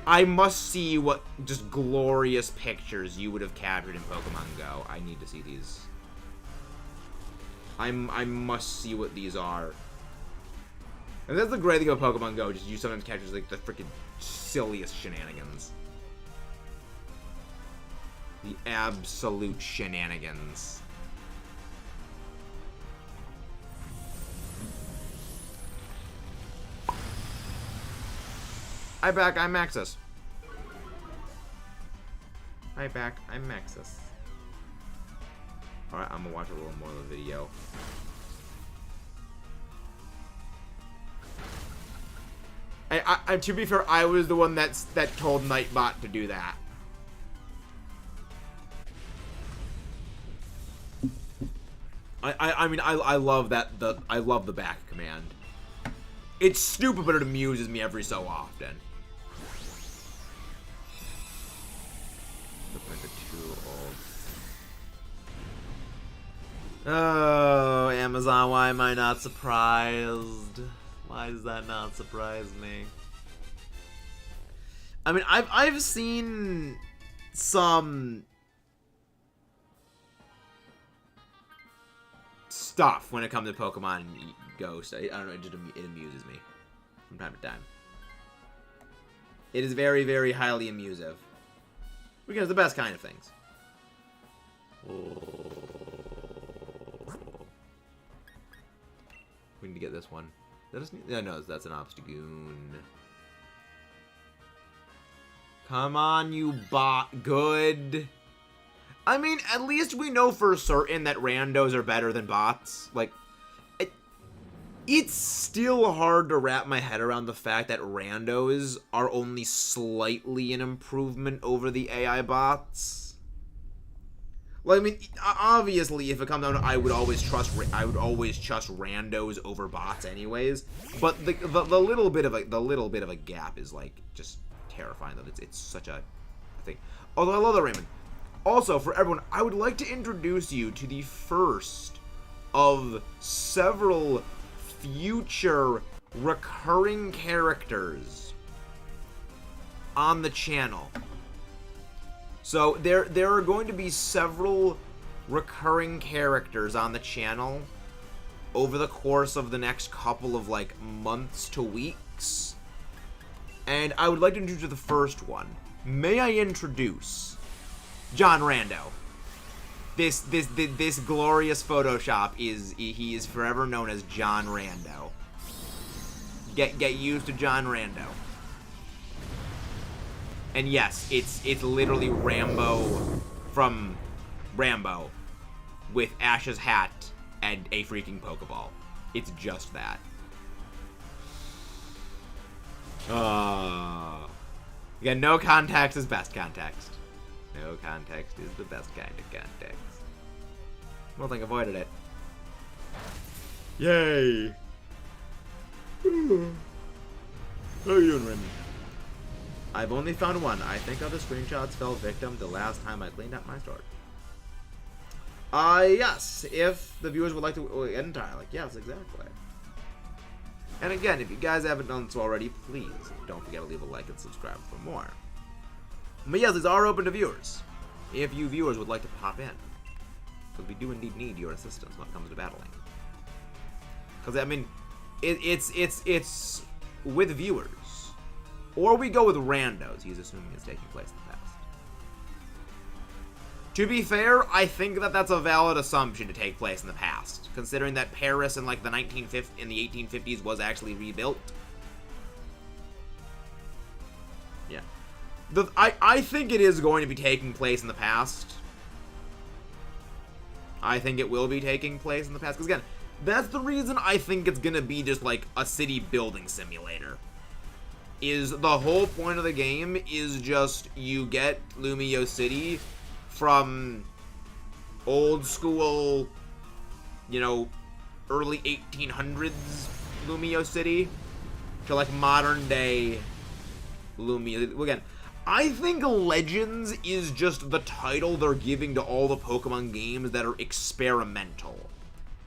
Speaker 1: I must see what just glorious pictures you would have captured in Pokemon Go. I need to see these. I must see what these are. And that's the great thing about Pokemon Go. Just you sometimes capture like the freaking silliest shenanigans. The absolute shenanigans. I'm Maxis. I'm Maxis. Alright, I'm gonna watch a little more of the video. I to be fair, I was the one that told Nightbot to do that. I mean, I love that, I love the back command. It's stupid, but it amuses me every so often. Oh, Amazon, why am I not surprised? Why does that not surprise me? I mean, I've seen some stuff when it comes to Pokemon Go. I don't know, it amuses me from time to time. It is very, very highly amusive. Because the best kind of things. We need to get this one. No, that's an Obstagoon. Come on, you bot. Good. I mean, at least we know for certain that randos are better than bots. Like, it's still hard to wrap my head around the fact that randos are only slightly an improvement over the AI bots. Like, I mean, obviously, if it comes down to, I would always trust randos over bots, anyways. But the little bit of a gap is like just terrifying. That it's such a thing. Although I love that, Raymond. Also, for everyone, I would like to introduce you to the first of several future recurring characters on the channel. So there are going to be several recurring characters on the channel over the course of the next couple of like months to weeks. And I would like to introduce you to the first one. May I introduce John Rando. This glorious Photoshop he is forever known as John Rando. Get used to John Rando. And yes, it's literally Rambo from Rambo with Ash's hat and a freaking Pokeball. It's just that. Again, no context is best context. No context is the best kind of context. Well, thing avoided it. Yay! How are you doing, Remy? I've only found one. I think other screenshots fell victim the last time I cleaned up my storage. Yes. If the viewers would like to enter, like, yes, exactly. And again, if you guys haven't done so already, please don't forget to leave a like and subscribe for more. But yes, these are open to viewers. If you viewers would like to pop in. Because we do indeed need your assistance when it comes to battling. Because, I mean, it's with viewers Or we go with randos. He's assuming it's taking place in the past. To be fair, I think that that's a valid assumption to take place in the past, considering that Paris in like the 1850s was actually rebuilt. Yeah. I think it is going to be taking place in the past. I think it will be taking place in the past. Because again, that's the reason I think it's going to be just like a city building simulator. Is the whole point of the game is just you get Lumio City from old school, you know, early 1800s Lumio City to like modern day Lumio. Again, I think Legends is just the title they're giving to all the Pokemon games that are experimental.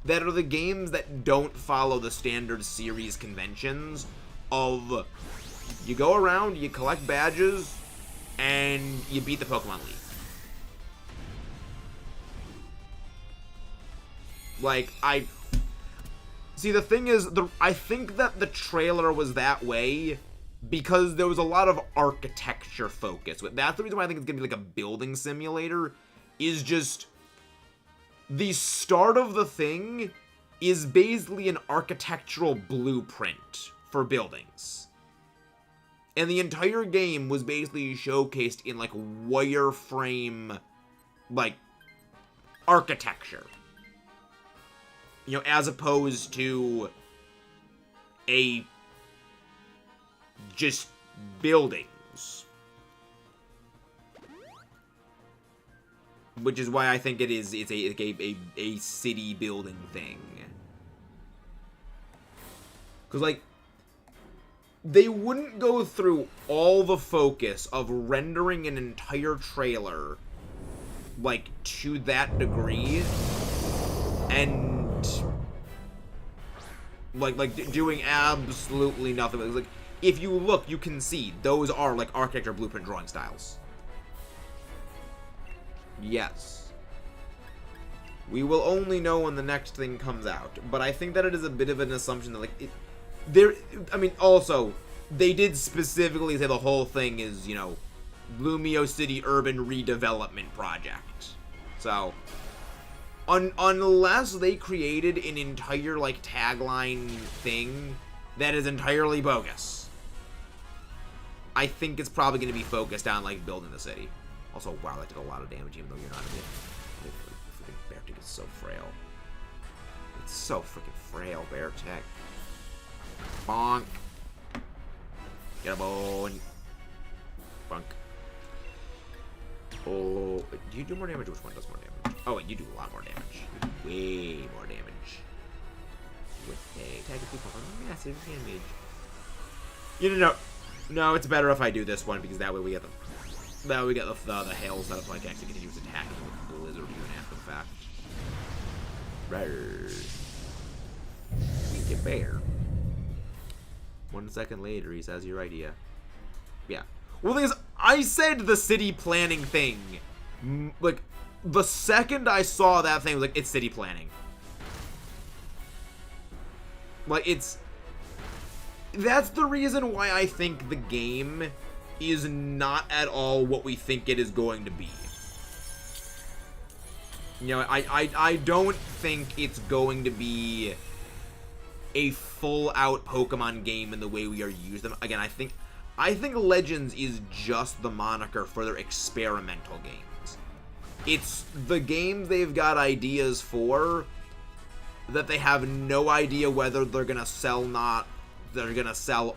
Speaker 1: That are the games that don't follow the standard series conventions of you go around, you collect badges, and you beat the Pokemon League. Like, see, the thing is, I think that the trailer was that way because there was a lot of architecture focus. That's the reason why I think it's going to be like a building simulator, is just the start of the thing is basically an architectural blueprint for buildings. And the entire game was basically showcased in, like, wireframe, like, architecture. You know, as opposed to a just buildings. Which is why I think it's a city building thing. Because, like, they wouldn't go through all the focus of rendering an entire trailer, like, to that degree, and, like doing absolutely nothing. Like, if you look, you can see those are, like, architecture blueprint drawing styles. Yes. We will only know when the next thing comes out, but I think that it is a bit of an assumption that, like, I mean, also, they did specifically say the whole thing is, you know, Lumio City Urban Redevelopment Project. So, unless they created an entire, like, tagline thing that is entirely bogus, I think it's probably going to be focused on, like, building the city. Also, wow, that did a lot of damage, even though you're not a bit. Freaking Beartick is so frail. It's so freaking frail, Beartick. Bonk. Get a bone. Bunk. Oh, do you do more damage? Which one does more damage? Oh, wait, you do a lot more damage. You do way more damage. With a tag of people on massive damage. You know, no, it's better if I do this one because that way we get the hail instead of like actually continuous attacking with the blizzard even after the fact. Rawr. Get bear. 1 second later, he says your idea. Yeah. Well, the thing is, I said the city planning thing. Like, the second I saw that thing, I was like, it's city planning. Like, that's the reason why I think the game is not at all what we think it is going to be. You know, I don't think it's going to be a full-out Pokemon game in the way we are used them. Again, I think Legends is just the moniker for their experimental games. It's the games they've got ideas for that they have no idea whether they're gonna sell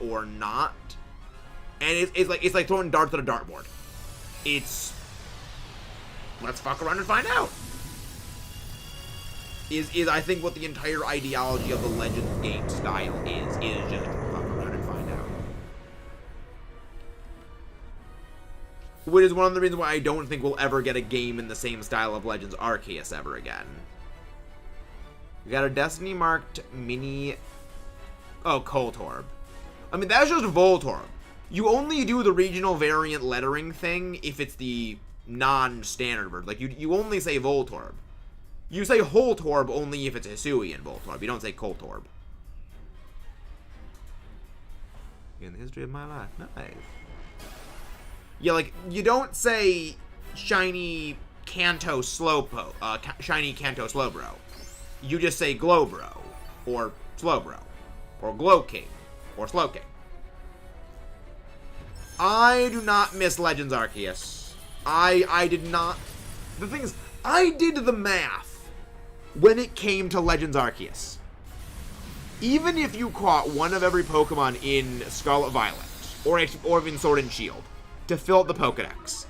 Speaker 1: or not. And it's like throwing darts at a dartboard. It's let's fuck around and find out. Is I think what the entire ideology of the Legends game style is just fuck around and find out. Which is one of the reasons why I don't think we'll ever get a game in the same style of Legends Arceus ever again. We got a Destiny marked mini. Oh, Coltorb. I mean, that's just Voltorb. You only do the regional variant lettering thing if it's the non-standard version. Like, you only say Voltorb. You say Holtorb only if it's Hisuian Voltorb. You don't say Coltorb. in the history of my life. Nice. Yeah, like, you don't say shiny Kanto Slowbro. Shiny Kanto Slowbro. You just say Glowbro, or Slowbro, or Glow King, or Slow King. I do not miss Legends Arceus. I did not. The thing is, I did the math when it came to Legends Arceus. Even if you caught one of every Pokemon in Scarlet Violet, or in Sword and Shield, to fill out the Pokedex,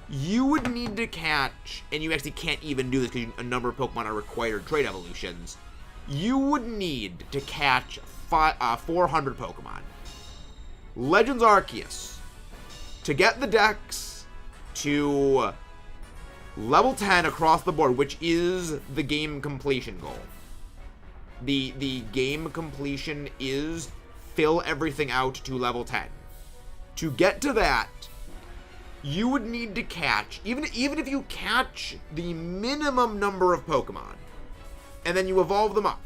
Speaker 1: you would need to catch, and you actually can't even do this because a number of Pokemon are required trade evolutions, you would need to catch 400 Pokemon. Legends Arceus, to get the Dex to level 10 across the board, which is the game completion goal. The game completion is fill everything out to level 10. To get to that, you would need to catch, even if you catch the minimum number of Pokemon, and then you evolve them up,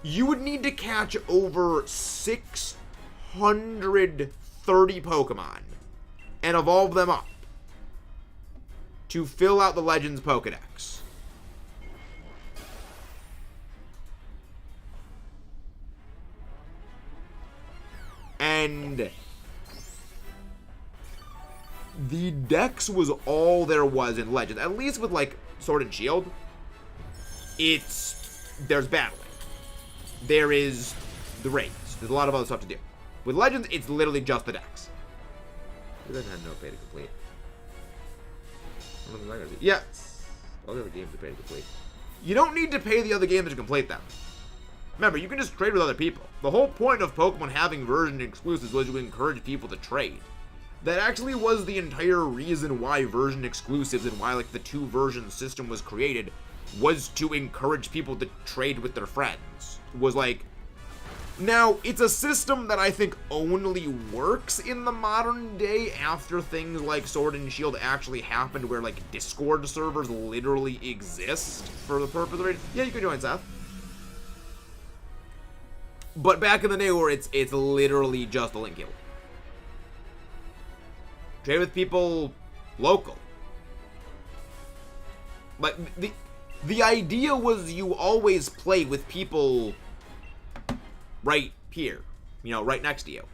Speaker 1: you would need to catch over 630 Pokemon and evolve them up to fill out the Legends Pokedex. And the Dex was all there was in Legends. At least with, like, Sword and Shield, there's battling. There is the raids. There's a lot of other stuff to do. With Legends, it's literally just the Dex. It doesn't have no pay to complete. Yes. All the other games are pay to complete. You don't need to pay the other games to complete them. Remember, you can just trade with other people. The whole point of Pokemon having version exclusives was to encourage people to trade. That actually was the entire reason why version exclusives and why, like, the 2-version system was created, was to encourage people to trade with their friends. Was like, now, it's a system that I think only works in the modern day after things like Sword and Shield actually happened, where, like, Discord servers literally exist for the purpose of it. Yeah, you can join, Seth. But back in the day where it's literally just a link guild. Trade with people local. Like, the idea was you always play with people right here. You know, right next to you.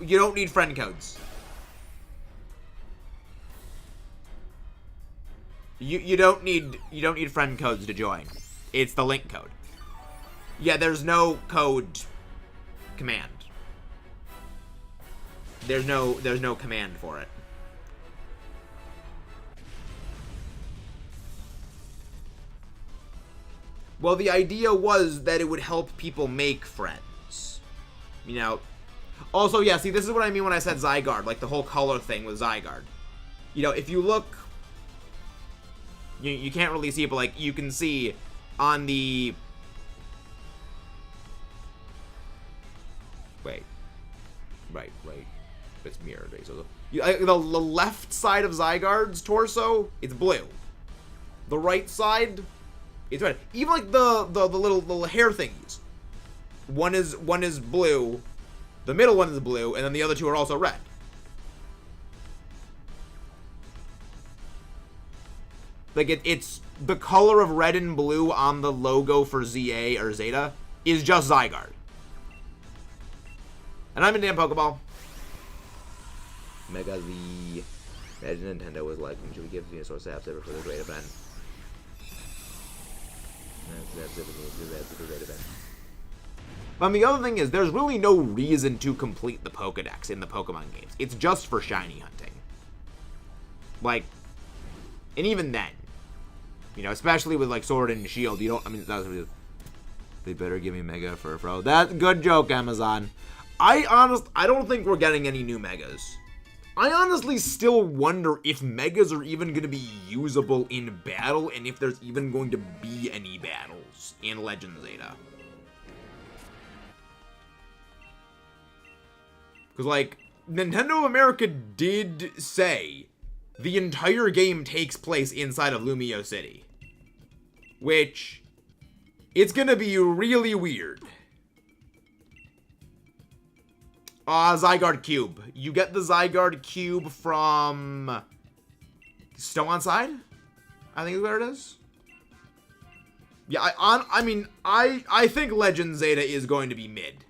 Speaker 1: You don't need friend codes. You don't need friend codes to join. It's the link code. Yeah, there's no code command. There's no command for it. Well, the idea was that it would help people make friends. You know. Also, yeah, see, this is what I mean when I said ZYGARDE, like the whole color thing with ZYGARDE. You know, if you look, you can't really see it, but, like, you can see on the Right. It's mirrored, right? So the left side of Zygarde's torso, it's blue. The right side, it's red. Even, like, the little hair thingies. One is blue, the middle one is blue, and then the other two are also red. Like, it's the color of red and blue on the logo for ZA or Zeta is just Zygarde. And I'm a damn Pokeball. Mega Z. Imagine Nintendo was like, should we give Venusaur Saps ever for the great event? That's it for the great event. But the other thing is, there's really no reason to complete the Pokedex in the Pokemon games. It's just for shiny hunting. Like, and even then, you know, especially with, like, Sword and Shield, you don't, I mean, that's really, they better give me Mega for a Fro. That's a good joke, Amazon. I don't think we're getting any new Megas. I honestly still wonder if Megas are even going to be usable in battle, and if there's even going to be any battles in Legend Zeta. Because, like, Nintendo of America did say the entire game takes place inside of Lumio City. Which, it's going to be really weird. ZYGARDE Cube. You get the ZYGARDE Cube from Snow on Side, I think is where it is. Yeah, I think Legend Zeta is going to be mid.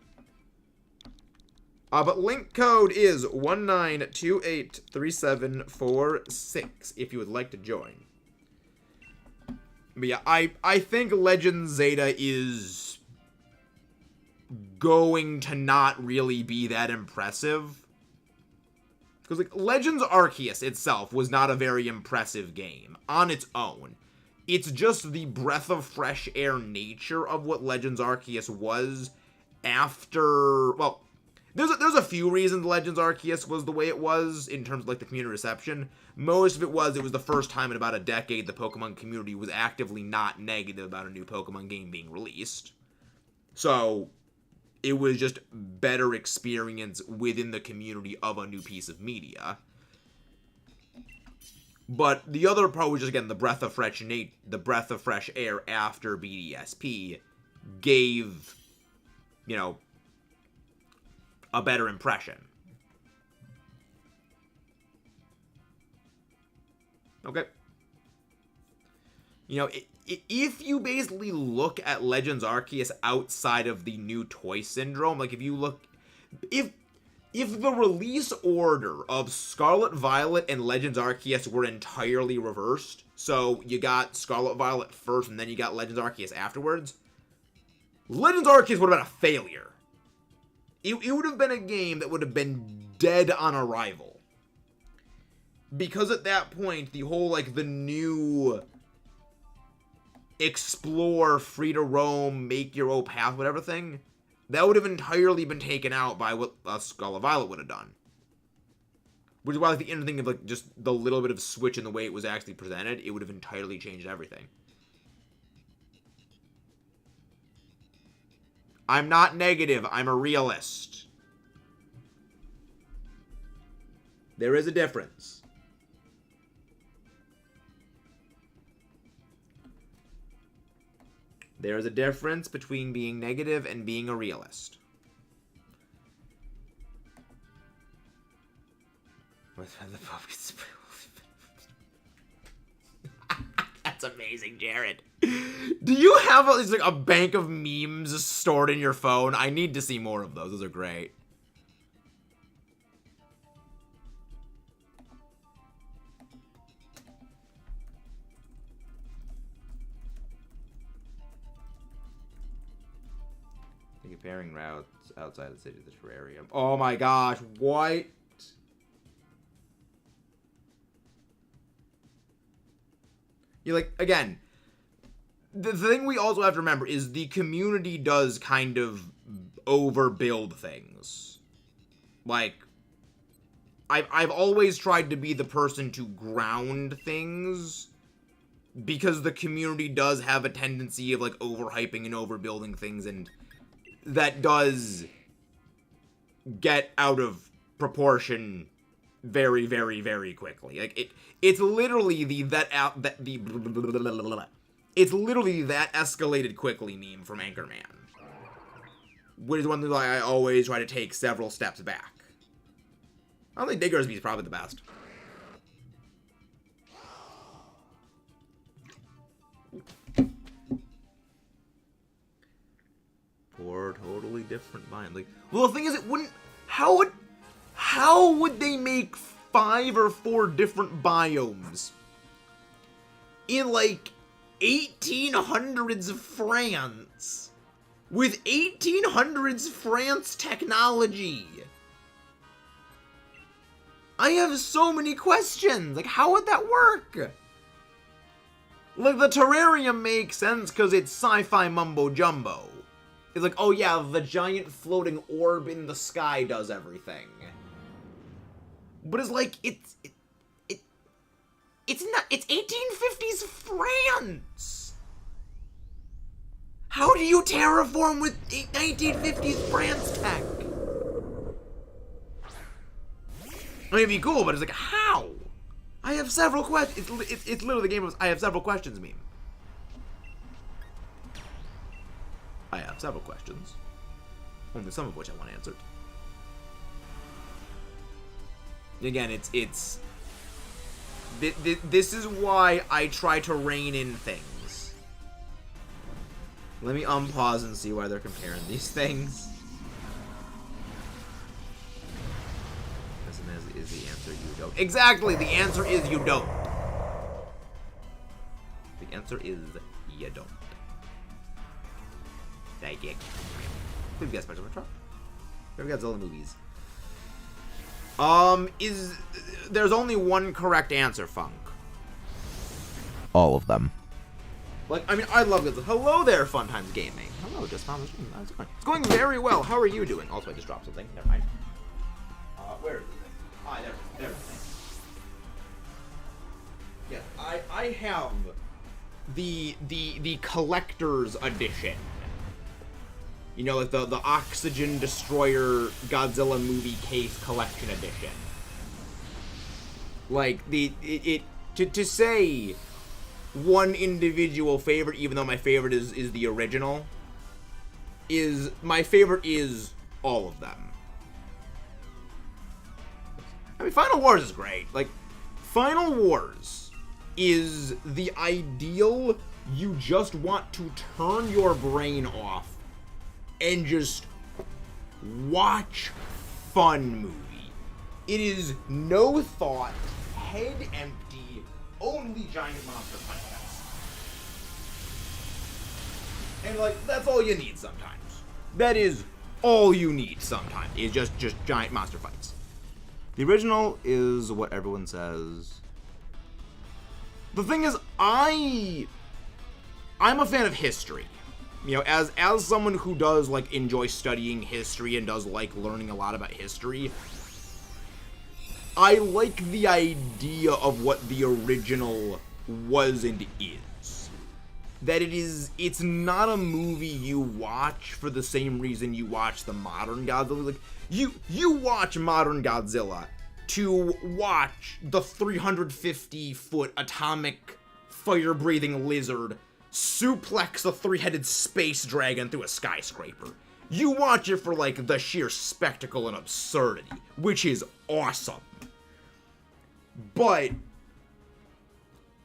Speaker 1: But link code is 19283746 if you would like to join. But yeah, I think Legend Zeta is going to not really be that impressive. Because, like, Legends Arceus itself was not a very impressive game on its own. It's just the breath of fresh air nature of what Legends Arceus was after, well, there's a few reasons Legends Arceus was the way it was in terms of, like, the community reception. Most of it was the first time in about a decade the Pokemon community was actively not negative about a new Pokemon game being released. So, it was just better experience within the community of a new piece of media. But the other part was just, again, the breath of fresh air after BDSP gave, you know, a better impression. Okay. You know, if you basically look at Legends Arceus outside of the new toy syndrome, like if you look, if the release order of Scarlet Violet and Legends Arceus were entirely reversed, so you got Scarlet Violet first and then you got Legends Arceus afterwards, Legends Arceus would have been a failure. It would have been a game that would have been dead on arrival. Because at that point, the whole, like, the new explore, free to roam, make your own path, whatever thing, that would have entirely been taken out by what Scarlet Violet would have done. Which is why, like, the interesting thing of, like, just the little bit of switch in the way it was actually presented, it would have entirely changed everything. I'm not negative, I'm a realist. There is a difference. There is a difference between being negative and being a realist. That's amazing, Jared. Do you have a bank of memes stored in your phone? I need to see more of those. Those are great. Comparing routes outside the city to the terrarium. Oh my gosh, what? You're like, again, the thing we also have to remember is the community does kind of overbuild things. Like, I've always tried to be the person to ground things because the community does have a tendency of, like, overhyping and overbuilding things, and that does get out of proportion very, very, very quickly. Like, it's literally it's literally that escalated quickly meme from Anchorman, which is one thing I always try to take several steps back. I don't think Diggersby is probably the best. Four totally different biomes. Like, well, the thing is, it wouldn't. How would they make 5 or 4 different biomes in, like, 1800s France with 1800s France technology? I have so many questions. Like, how would that work? Like, the terrarium makes sense because it's sci-fi mumbo jumbo. It's like, oh yeah, the giant floating orb in the sky does everything. But it's like, it's not, it's 1850s France! How do you terraform with 1950s France tech? I mean, it'd be cool, but it's like, how? I have several questions. It's literally the game of I have several questions meme. I have several questions, only some of which I want answered. Again, this is why I try to rein in things. Let me unpause and see why they're comparing these things. Is the answer you don't? Exactly, the answer is you don't. The answer is you don't. Thank you. We've got special retro. We've got Zelda movies. There's only one correct answer, Funk.
Speaker 2: All of them.
Speaker 1: Like, I mean, I love this. Hello there, Fun Times Gaming. Hello, just found the stream. How's it going? It's going very well. How are you doing? Also, I just dropped something. Never mind. Where is the thing? Ah, there it is. Yeah, I have the collector's edition. You know, like the Oxygen Destroyer Godzilla movie case collection edition. Like to say one individual favorite, even though my favorite is the original, is my favorite is all of them. I mean, Final Wars is great. Like, Final Wars is the ideal. You just want to turn your brain off and just watch fun movie. It is no thought, head empty, only giant monster fights. And like, that's all you need sometimes. That is all you need sometimes, is just giant monster fights. The original is what everyone says. The thing is, I'm a fan of history. You know, as someone who does, like, enjoy studying history and does like learning a lot about history, I like the idea of what the original was and is. That it's not a movie you watch for the same reason you watch the modern Godzilla. Like, you watch modern Godzilla to watch the 350-foot atomic fire-breathing lizard suplex a three-headed space dragon through a skyscraper. You watch it for, like, the sheer spectacle and absurdity, which is awesome. But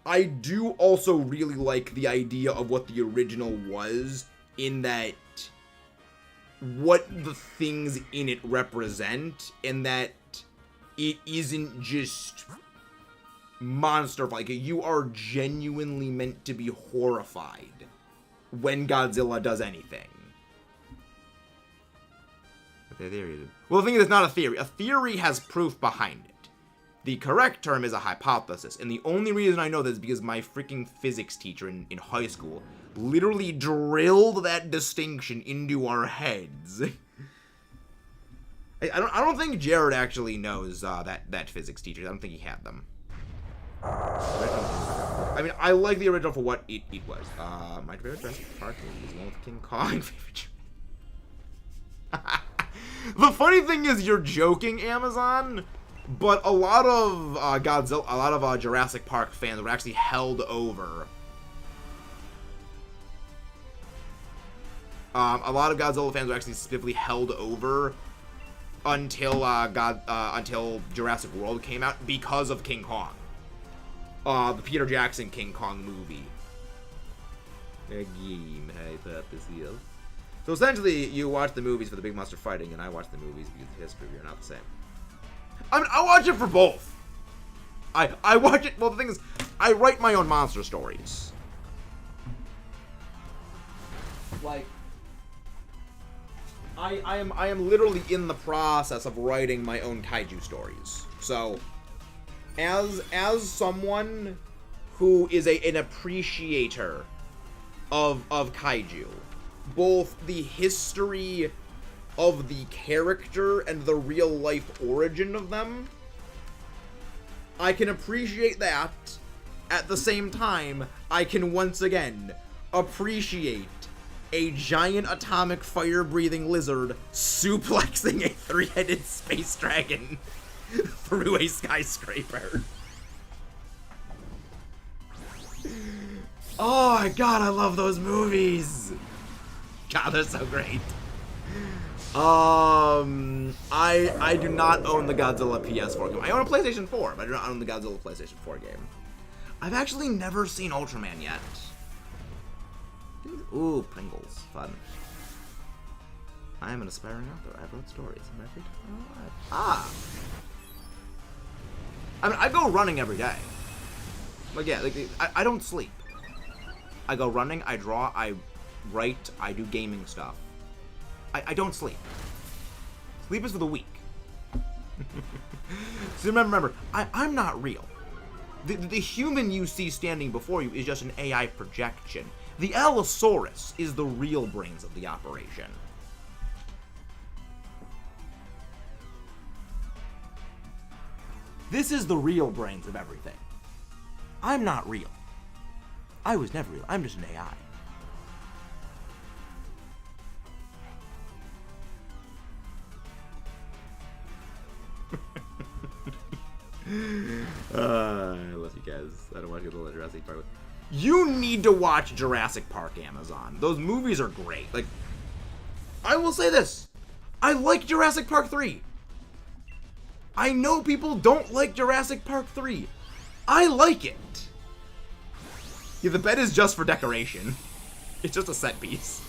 Speaker 1: I do also really like the idea of what the original was, in that what the things in it represent, and that it isn't just monster, like, you are genuinely meant to be horrified when Godzilla does anything. Well, the thing is, it's not a theory. A theory has proof behind it. The correct term is a hypothesis, and the only reason I know this is because my freaking physics teacher in high school literally drilled that distinction into our heads. I don't think Jared actually knows that physics teacher. I don't think he had them. I mean, I like the original for what it was. My favorite Jurassic Park movie is one with King Kong. The funny thing is, you're joking, Amazon, but a lot of Godzilla, a lot of Jurassic Park fans were actually held over. A lot of Godzilla fans were actually specifically held over until until Jurassic World came out because of King Kong. The Peter Jackson King Kong movie. So essentially, you watch the movies for the big monster fighting, and I watch the movies because the history are not the same. I mean, I watch it for both. I watch it. Well, the thing is, I write my own monster stories. Like, I am literally in the process of writing my own kaiju stories. So, as someone who is an appreciator of kaiju, both the history of the character and the real life origin of them, I can appreciate that. At the same time, I can once again appreciate a giant atomic fire-breathing lizard suplexing a three-headed space dragon through a skyscraper. Oh my god, I love those movies! God, they're so great. I do not own the Godzilla PS4 game. I own a PlayStation 4, but I do not own the Godzilla PlayStation 4 game. I've actually never seen Ultraman yet. Ooh, Pringles. Fun. I am an aspiring author. I wrote stories in my free time. Ah! I mean, I go running every day. Like, yeah, like, I don't sleep. I go running, I draw, I write, I do gaming stuff. I don't sleep. Sleep is for the weak. So remember, I'm not real. The human you see standing before you is just an AI projection. The Allosaurus is the real brains of the operation. This is the real brains of everything. I'm not real. I was never real. I'm just an AI. I love you guys. I don't want to go to Jurassic Park. You need to watch Jurassic Park, Amazon. Those movies are great. Like, I will say this. I like Jurassic Park 3. I know people don't like Jurassic Park 3. I like it. Yeah, the bed is just for decoration. It's just a set piece.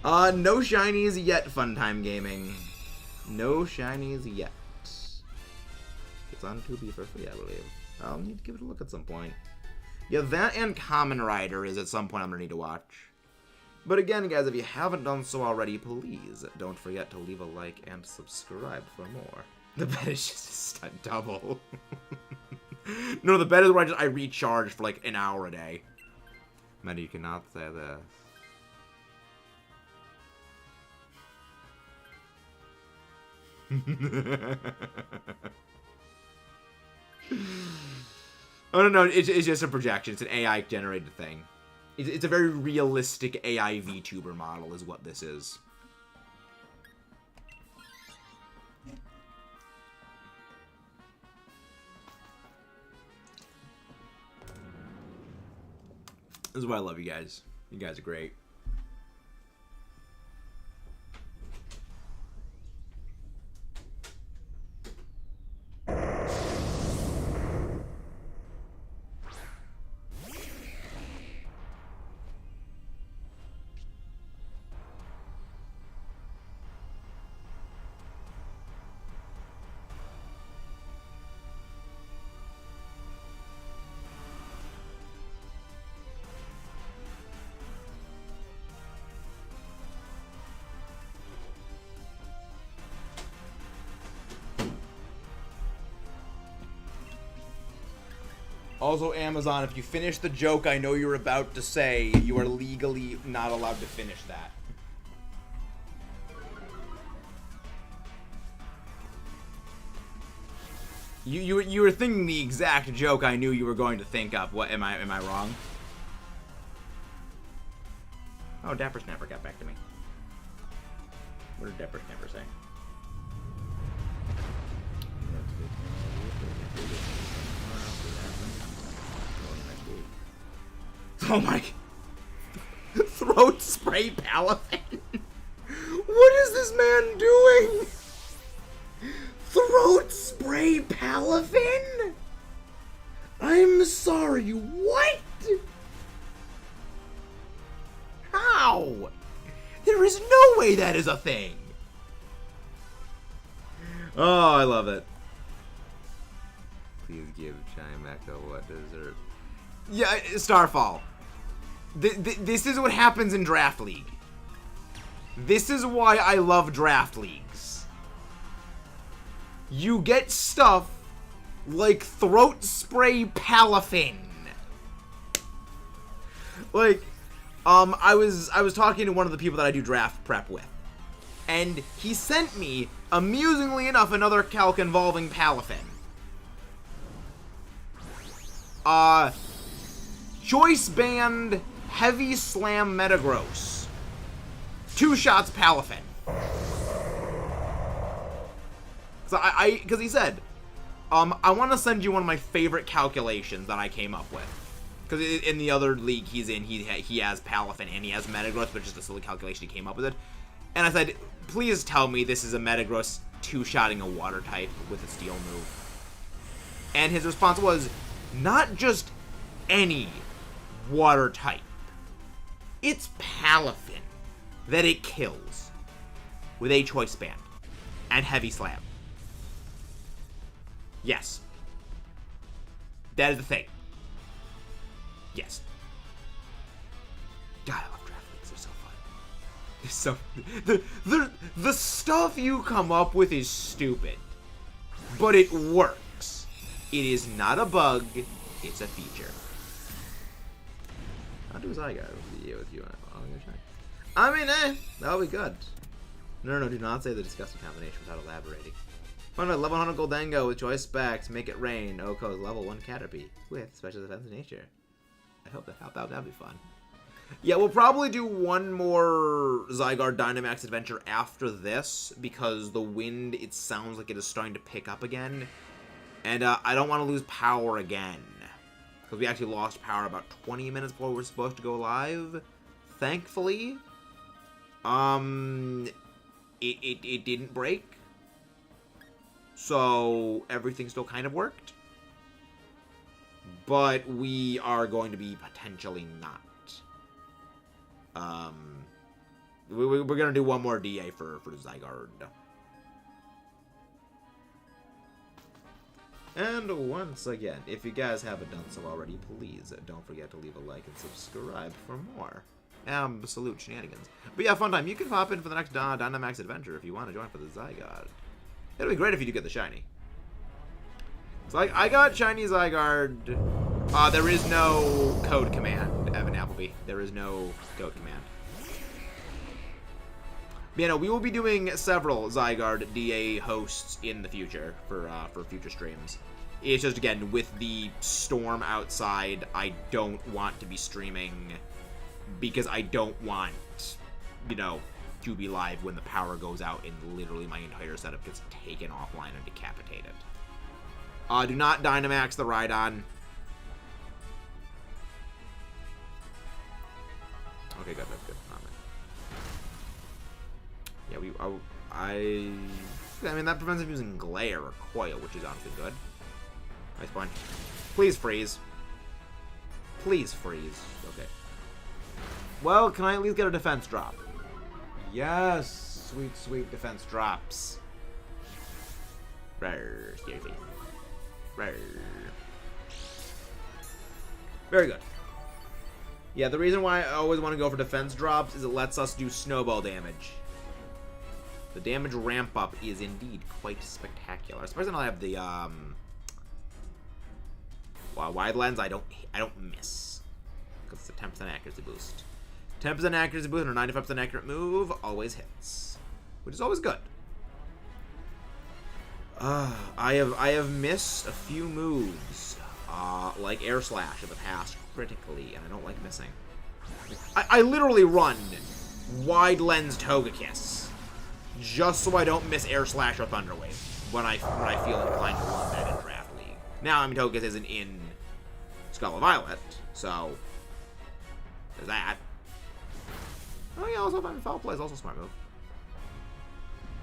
Speaker 1: No shinies yet, Funtime Gaming. No shinies yet. It's on Tubi for free, I believe. I'll need to give it a look at some point. Yeah, that and Kamen Rider is at some point I'm going to need to watch. But again, guys, if you haven't done so already, please don't forget to leave a like and subscribe for more. The bed is just a stunt double. No, the bed is where I recharge for like an hour a day. Man, you cannot say this. Oh, no, it's just a projection. It's an AI-generated thing. It's a very realistic AI VTuber model is what this is. This is why I love you guys. You guys are great. Also, Amazon, if you finish the joke I know you're about to say, you are legally not allowed to finish that. You were thinking the exact joke I knew you were going to think of. What am I wrong? Oh, Dapper Snapper got back to me. What did Dapper Snapper say? Oh my... Throat spray Palafin? What is this man doing? Throat spray Palafin? I'm sorry, what? How? There is no way that is a thing. Oh, I love it. Please give Chimecho what dessert. Yeah, Starfall. This is what happens in Draft League. This is why I love Draft Leagues. You get stuff like Throat Spray Palafin. Like, I was talking to one of the people that I do draft prep with, and he sent me, amusingly enough, another calc involving Palafin. Choice Band Heavy Slam Metagross. 2 shots Palafin. Because he said, I want to send you one of my favorite calculations that I came up with. Because in the other league he's in, he has Palafin and he has Metagross, but just a silly calculation he came up with it. And I said, please tell me this is a Metagross two-shotting a water type with a steel move. And his response was, not just any water type. It's Palafin that it kills with a Choice Band and Heavy Slam. Yes. That is the thing. Yes. God, I love draft leagues. They're so fun. The stuff you come up with is stupid, but it works. It is not a bug. It's a feature. I'll do ZYGARDE with you. I mean, that'll be good. No, do not say the disgusting combination without elaborating. Fun by level 100 Goldengo with choice specs. Make it rain. Oko's level 1 Caterpie with special defense in nature. I hope that helped out. That'd be fun. Yeah, we'll probably do one more ZYGARDE Dynamax Adventure after this, because the wind, it sounds like it is starting to pick up again. And I don't want to lose power again. Because we actually lost power about 20 minutes before we were supposed to go live. Thankfully, it didn't break. So everything still kind of worked. But we are going to be potentially not. We're going to do one more DA for ZYGARDE. And once again, if you guys haven't done so already, please don't forget to leave a like and subscribe for more absolute shenanigans. But yeah, fun time. You can pop in for the next Dynamax Adventure if you want to join for the ZYGARDE. It'll be great if you do get the shiny. So I got shiny ZYGARDE. There is no code command, Evan Appleby. There is no code command. But, you know, we will be doing several ZYGARDE DA hosts in the future for future streams. It's just, again, with the storm outside, I don't want to be streaming because I don't want, you know, to be live when the power goes out and literally my entire setup gets taken offline and decapitated. Do not Dynamax the Rhydon. Okay, good, that's good. Yeah, I mean, that prevents him using Glare or Coil, which is honestly good. Nice punch. Please freeze. Please freeze. Okay. Well, can I at least get a defense drop? Yes! Sweet, sweet defense drops. Rawr, seriously. Rawr. Very good. Yeah, the reason why I always want to go for defense drops is it lets us do snowball damage. The damage ramp up is indeed quite spectacular. Especially now I have the wide lens. I don't miss because it's a 10% accuracy boost. 10% accuracy boost and a 95% accurate move always hits, which is always good. I have missed a few moves like Air Slash in the past critically, and I don't like missing. I literally run wide lens Togekiss just so I don't miss Air Slash or Thunder Wave when I feel inclined to run that in Draft League. Now, I mean, Togekiss isn't in Scarlet Violet, so there's that. Oh yeah, also Foul Play is also a smart move.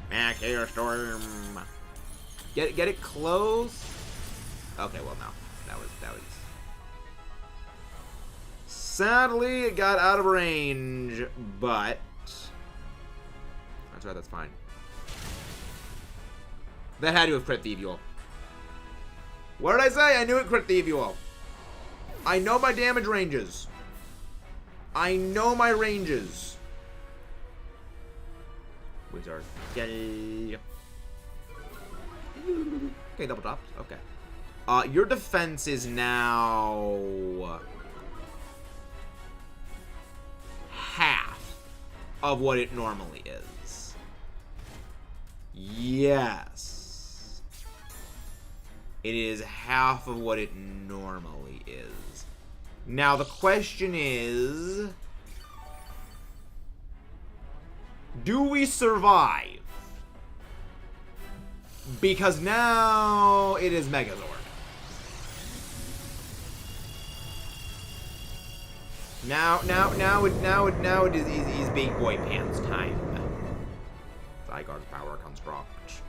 Speaker 1: Max Air Storm. Get it close. Okay, well no, that was. Sadly, it got out of range, but that's right. That's fine. That had to have crit Thievuel. What did I say? I knew it crit Thievuel. I know my damage ranges. I know my ranges. Wizard. Yay. Okay, double dropped. Okay. Your defense is now half of what it normally is. Yes. It is half of what it normally is. Now the question is, do we survive? Because now it is Megazord. Now it is big boy pants time. ZYGARDE power construct.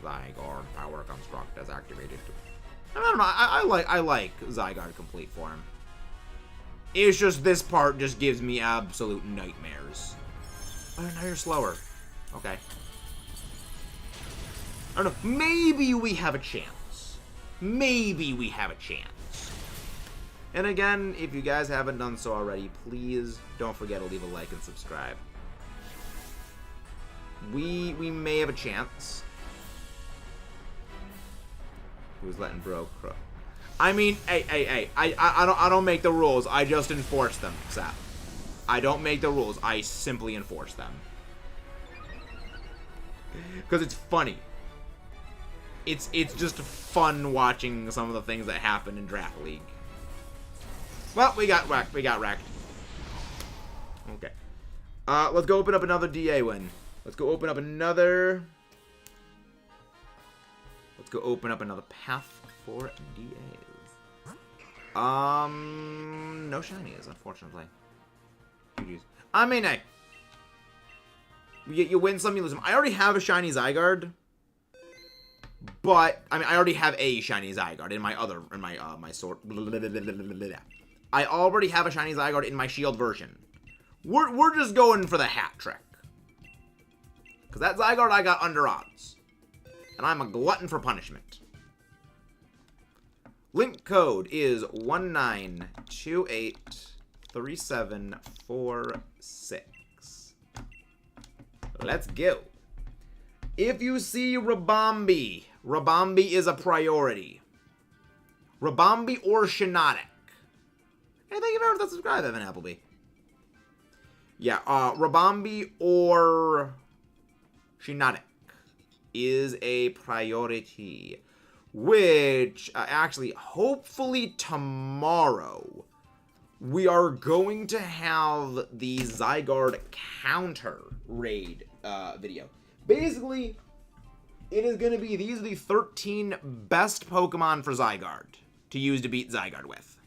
Speaker 1: ZYGARDE power construct is activated. I don't know. I like ZYGARDE complete form. It's just this part just gives me absolute nightmares. Oh, now you're slower. Okay. I don't know. Maybe we have a chance. Maybe we have a chance. And again, if you guys haven't done so already, please don't forget to leave a like and subscribe. We may have a chance. Who's letting bro crook? I mean, hey. I don't make the rules. I just enforce them, Seth. I don't make the rules. I simply enforce them. Because it's funny. It's just fun watching some of the things that happen in Draft League. Well, we got wrecked. Okay. Let's go open up another DA win. Let's go open up another path for DAs. No shinies, unfortunately. I mean, hey. You win some, you lose some. I already have a shiny ZYGARDE. But, I mean, I already have a shiny ZYGARDE in my sword. I already have a shiny ZYGARDE in my shield version. We're just going for the hat trick. Because that ZYGARDE I got under odds. And I'm a glutton for punishment. Link code is 19283746. Let's go. If you see Rabombi is a priority. Rabombi or Shiinotic. Hey, thank you very much for subscribe, Evan Appleby. Yeah, Rabombi or Shiinotic is a priority. Which, actually, hopefully tomorrow, we are going to have the ZYGARDE counter raid video. Basically, it is going to be, these are the 13 best Pokemon for ZYGARDE to use to beat ZYGARDE with.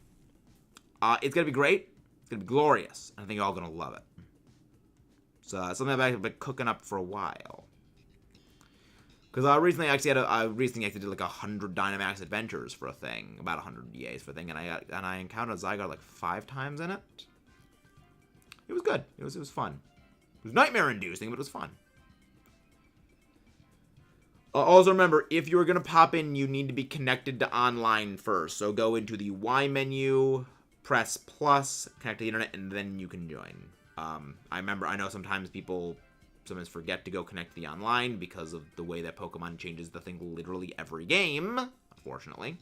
Speaker 1: It's going to be great. It's going to be glorious. I think you're all going to love it. So, something I've been cooking up for a while. Because recently I actually did like 100 Dynamax Adventures for a thing. About 100 DAs for a thing. And I encountered ZYGARDE like 5 times in it. It was good. It was fun. It was nightmare-inducing, but it was fun. Also remember, if you're going to pop in, you need to be connected to online first. So go into the Y menu, press plus, connect to the internet, and then you can join. I know sometimes people forget to go connect to the online because of the way that Pokemon changes the thing literally every game, unfortunately.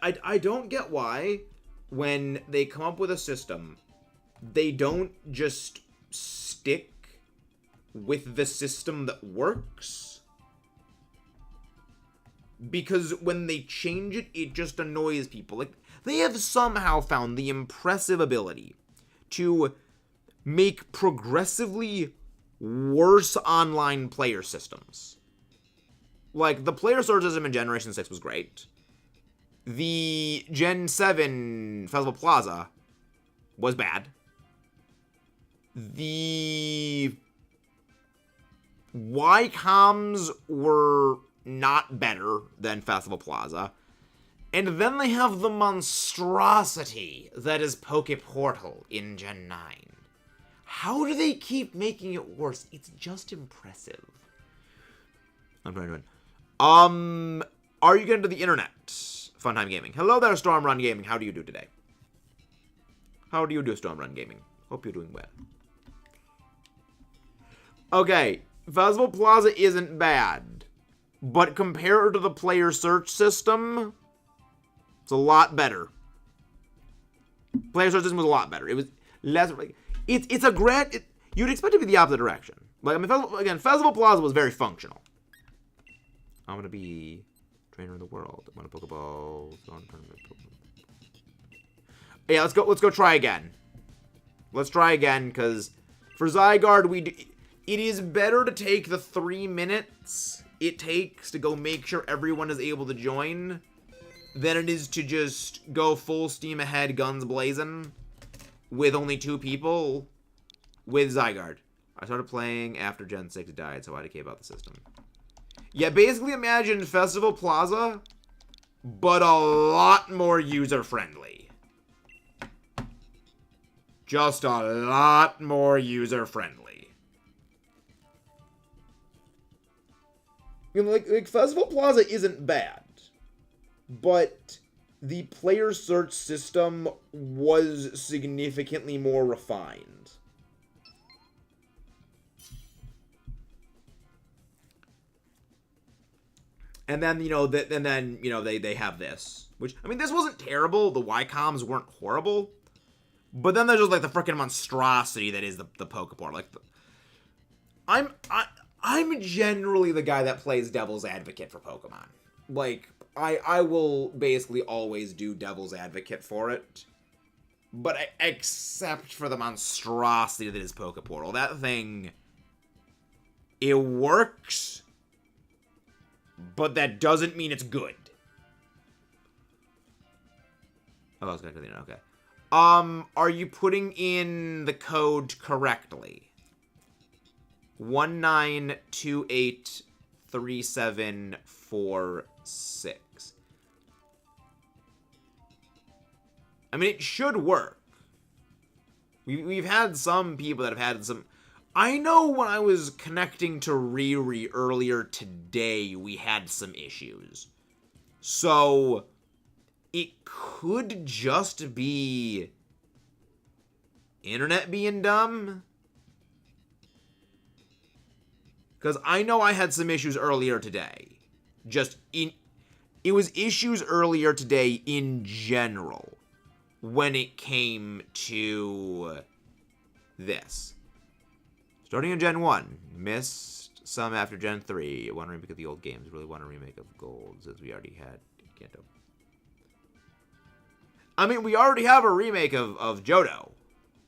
Speaker 1: I don't get why, when they come up with a system, they don't just stick with the system that works. Because when they change it, it just annoys people. Like, they have somehow found the impressive ability to make progressively worse online player systems. Like, the player sword system in Generation 6 was great. The Gen 7 Festival Plaza was bad. The Y-Coms were not better than Festival Plaza. And then they have the monstrosity that is Pokeportal in Gen 9. How do they keep making it worse? It's just impressive. I'm trying to win. Are you getting to the internet? Funtime Gaming. Hello there, Stormrun Gaming. How do you do today? How do you do, Stormrun Gaming? Hope you're doing well. Okay, Festival Plaza isn't bad. But compared to the player search system, it's a lot better. Player search system was a lot better. It was less. It's a great. You'd expect it to be the opposite direction. Like, I mean, Festival Plaza was very functional. I'm gonna be trainer of the world. I'm gonna Pokeball. Yeah, let's go try again. Let's try again, because for ZYGARDE, it is better to take the 3 minutes it takes to go make sure everyone is able to join than it is to just go full steam ahead, guns blazing, with only 2 people with ZYGARDE. I started playing after Gen 6 died, so I didn't care about the system. Yeah, basically imagine Festival Plaza, but a lot more user-friendly. Just a lot more user-friendly. You know, like Festival Plaza isn't bad, but the player search system was significantly more refined. And then, you know, they have this. Which, I mean, this wasn't terrible. The Y-coms weren't horrible. But then there's just, like, the freaking monstrosity that is the Pokeport. Like, I'm generally the guy that plays devil's advocate for Pokemon. Like, I will basically always do devil's advocate for it. But except for the monstrosity that is Pokeportal. That thing, it works, but that doesn't mean it's good. Oh, I was going to do that. Okay. Are you putting in the code correctly? 19283746. I mean, it should work. We've had some people that have had some... I know when I was connecting to Riri earlier today, we had some issues. So, it could just be internet being dumb. Because I know I had some issues earlier today. It was issues earlier today in general when it came to this. Starting in Gen 1, missed some after Gen 3. Want a remake of the old games, really want a remake of Gold, since we already had Kanto. I mean, we already have a remake of Johto.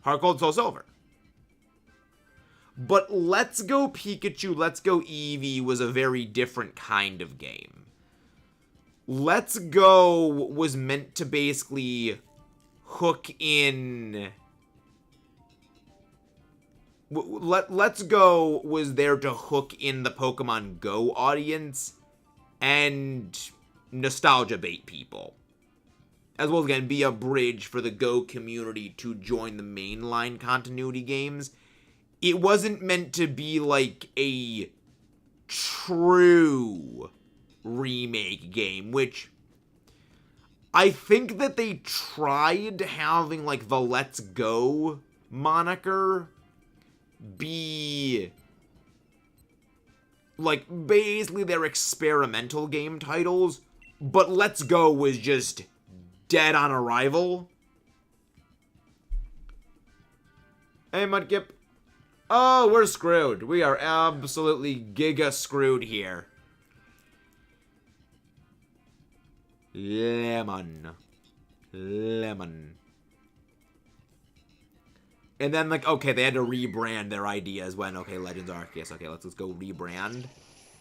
Speaker 1: Heart Gold, Soul Silver. But Let's Go Pikachu, Let's Go Eevee was a very different kind of game. Let's Go was meant to basically hook in... Let's Go was there to hook in the Pokemon Go audience and nostalgia bait people. As well as, again, be a bridge for the Go community to join the mainline continuity games. It wasn't meant to be like a true remake game, which I think that they tried having like the Let's Go moniker be like basically their experimental game titles, but Let's Go was just dead on arrival. Hey, Mudkip. Oh, we're screwed. We are absolutely giga screwed here. Lemon. And then, like, okay, they had to rebrand their ideas when, okay, Legends Arceus. Okay, let's go rebrand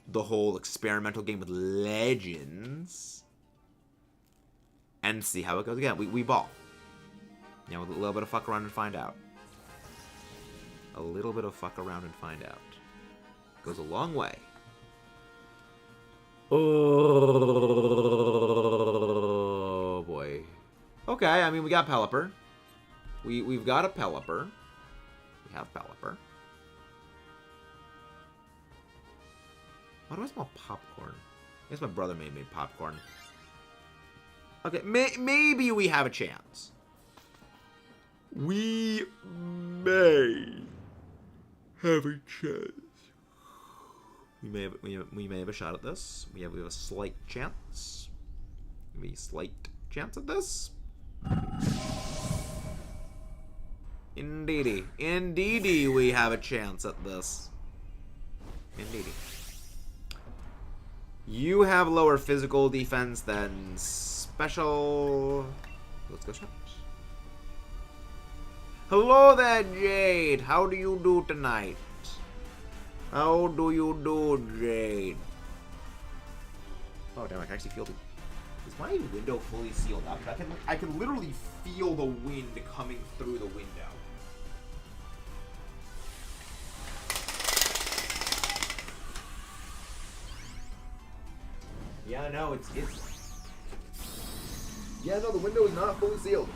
Speaker 1: the whole experimental game with Legends. And see how it goes again. We ball. You know, a little bit of fuck around and find out. A little bit of fuck around and find out. Goes a long way. Oh, boy. Okay, I mean, we got Pelipper. We've got a Pelipper. We have Pelipper. Why do I smell popcorn? I guess my brother made me popcorn. Okay, maybe we have a chance. We may have a chance. We may have a shot at this. We have a slight chance. Maybe a slight chance at this. Indeedy, we have a chance at this. Indeedy. You have lower physical defense than special. Let's go shot. Hello there, Jade. How do you do tonight? How do you do, Jade? Oh damn! I can actually feel the. Is my window fully sealed up? I can literally feel the wind coming through the window. Yeah, no, it's. Yeah, no, the window is not fully sealed.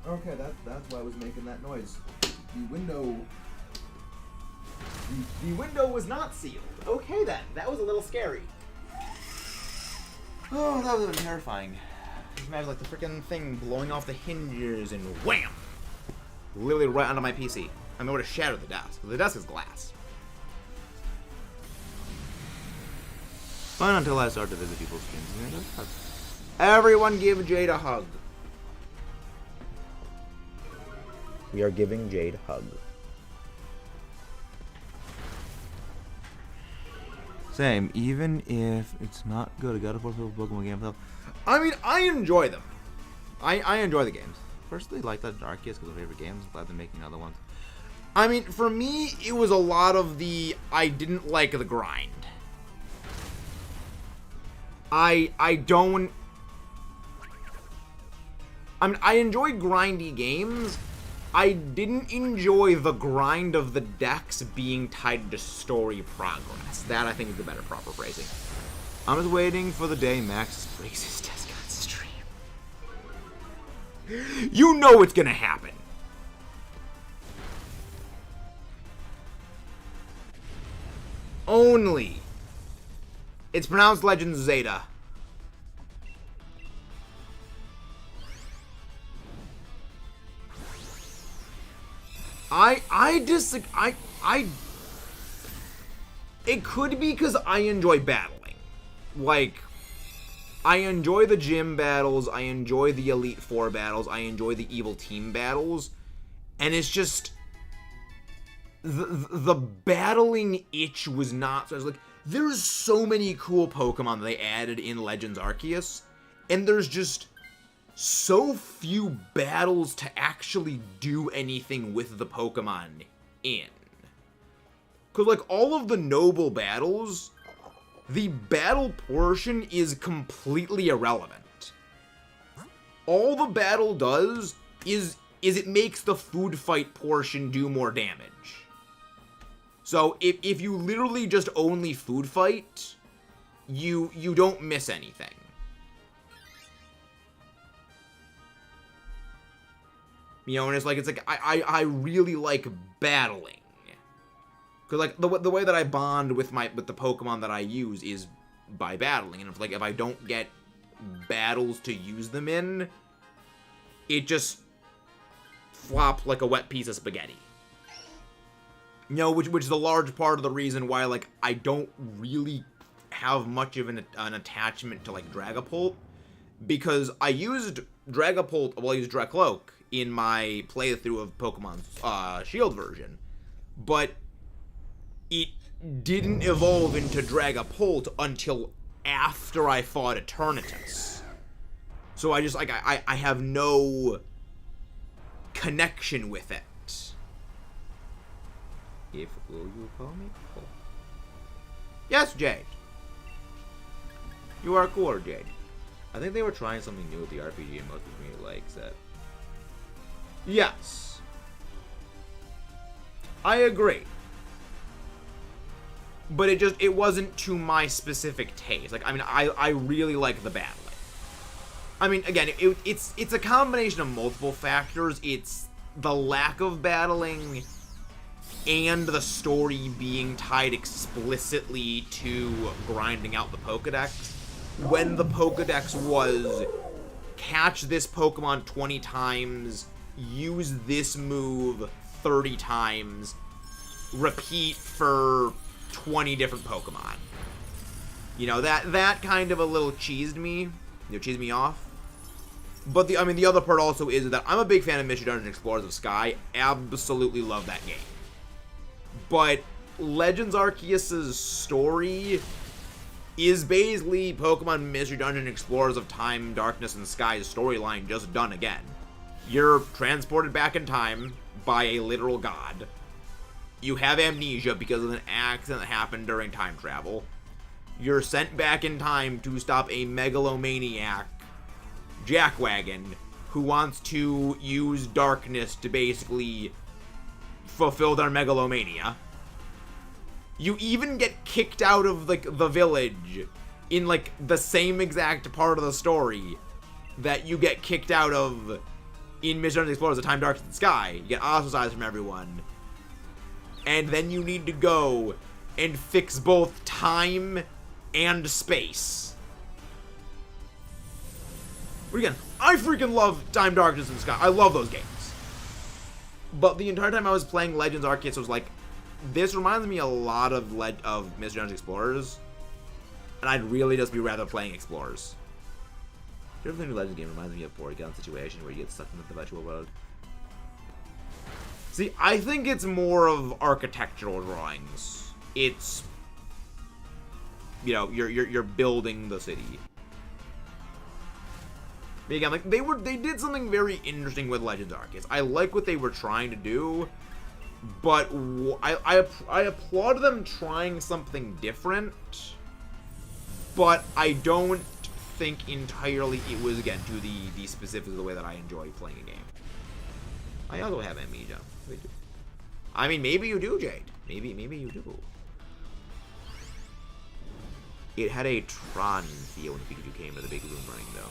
Speaker 1: Okay, that's why I was making that noise. The window was not sealed. Okay then, that was a little scary. Oh, that would have been terrifying. Just imagine like the freaking thing blowing off the hinges and wham! Literally right onto my PC. I mean, it would have shattered the desk. The desk is glass. Fun until I start to visit people's streams. Everyone give Jade a hug. We are giving Jade a hug.
Speaker 2: Same, even if it's not good, I gotta force a Pokemon game myself.
Speaker 1: I mean, I enjoy them. I enjoy the games. Personally, like that Arceus because of my favorite games. I'm glad they're making other ones. I mean, for me, it was a lot of the I didn't like the grind. I enjoy grindy games. I didn't enjoy the grind of the decks being tied to story progress. That, I think, is the better proper phrasing.
Speaker 2: I'm just waiting for the day Max breaks his desk on stream.
Speaker 1: You know it's gonna happen. Only. It's pronounced Legend Zeta. It could be because I enjoy battling. Like, I enjoy the gym battles, I enjoy the Elite Four battles, I enjoy the Evil Team battles, and it's just the battling itch was not. So I was like, there's so many cool Pokemon that they added in Legends Arceus, and there's just so few battles to actually do anything with the Pokemon in. Because, like, all of the noble battles, the battle portion is completely irrelevant. All the battle does is it makes the food fight portion do more damage. So, if you literally just only food fight, you don't miss anything. You know, and it's like I really like battling. Cause like the way that I bond with the Pokemon that I use is by battling, and if I don't get battles to use them in, it just flops like a wet piece of spaghetti. You know, which is a large part of the reason why like I don't really have much of an attachment to like Dragapult, because I used Dragapult, well I used Dracloak in my playthrough of Pokemon's Shield version, but it didn't evolve into Dragapult until after I fought Eternatus. So I just, like, I have no connection with it. If will you call me? Cool. Yes, Jade. You are cool, Jade. I think they were trying something new with the RPG and most of the community likes it. Yes. I agree. But it wasn't to my specific taste. Like, I mean, I really like the battling. I mean, again, it's a combination of multiple factors. It's the lack of battling and the story being tied explicitly to grinding out the Pokedex. When the Pokedex was catch this Pokemon 20 times, use this move 30 times, repeat for 20 different Pokemon. You know, that kind of a little cheesed me. Cheesed me off. But the other part also is that I'm a big fan of Mystery Dungeon Explorers of Sky. Absolutely love that game. But Legends Arceus' story is basically Pokemon Mystery Dungeon Explorers of Time, Darkness, and Sky's storyline just done again. You're transported back in time by a literal god. You have amnesia because of an accident that happened during time travel. You're sent back in time to stop a megalomaniac jackwagon who wants to use darkness to basically fulfill their megalomania. You even get kicked out of, like, the village in, like, the same exact part of the story that you get kicked out of in Mr. and the Explorers, The Time Darkens the Sky. You get ostracized from everyone. And then you need to go and fix both time and space. But again, I freaking love Time Darkness in the Sky. I love those games. But the entire time I was playing Legends Arceus, I was like, this reminds me a lot of Mr. and the Explorers. And I'd really just be rather playing Explorers. The other Legends game reminds me of Porygon situation where you get sucked into the virtual world. See, I think it's more of architectural drawings. It's, you know, you're building the city. But again, like, they did something very interesting with Legends Arceus. I like what they were trying to do, but I applaud them trying something different. But I don't think entirely it was, again, to the specifics of the way that I enjoy playing a game. I also have amnesia. I mean, maybe you do, Jade. Maybe you do. It had a Tron feel when Pikachu came to the big room ring, though.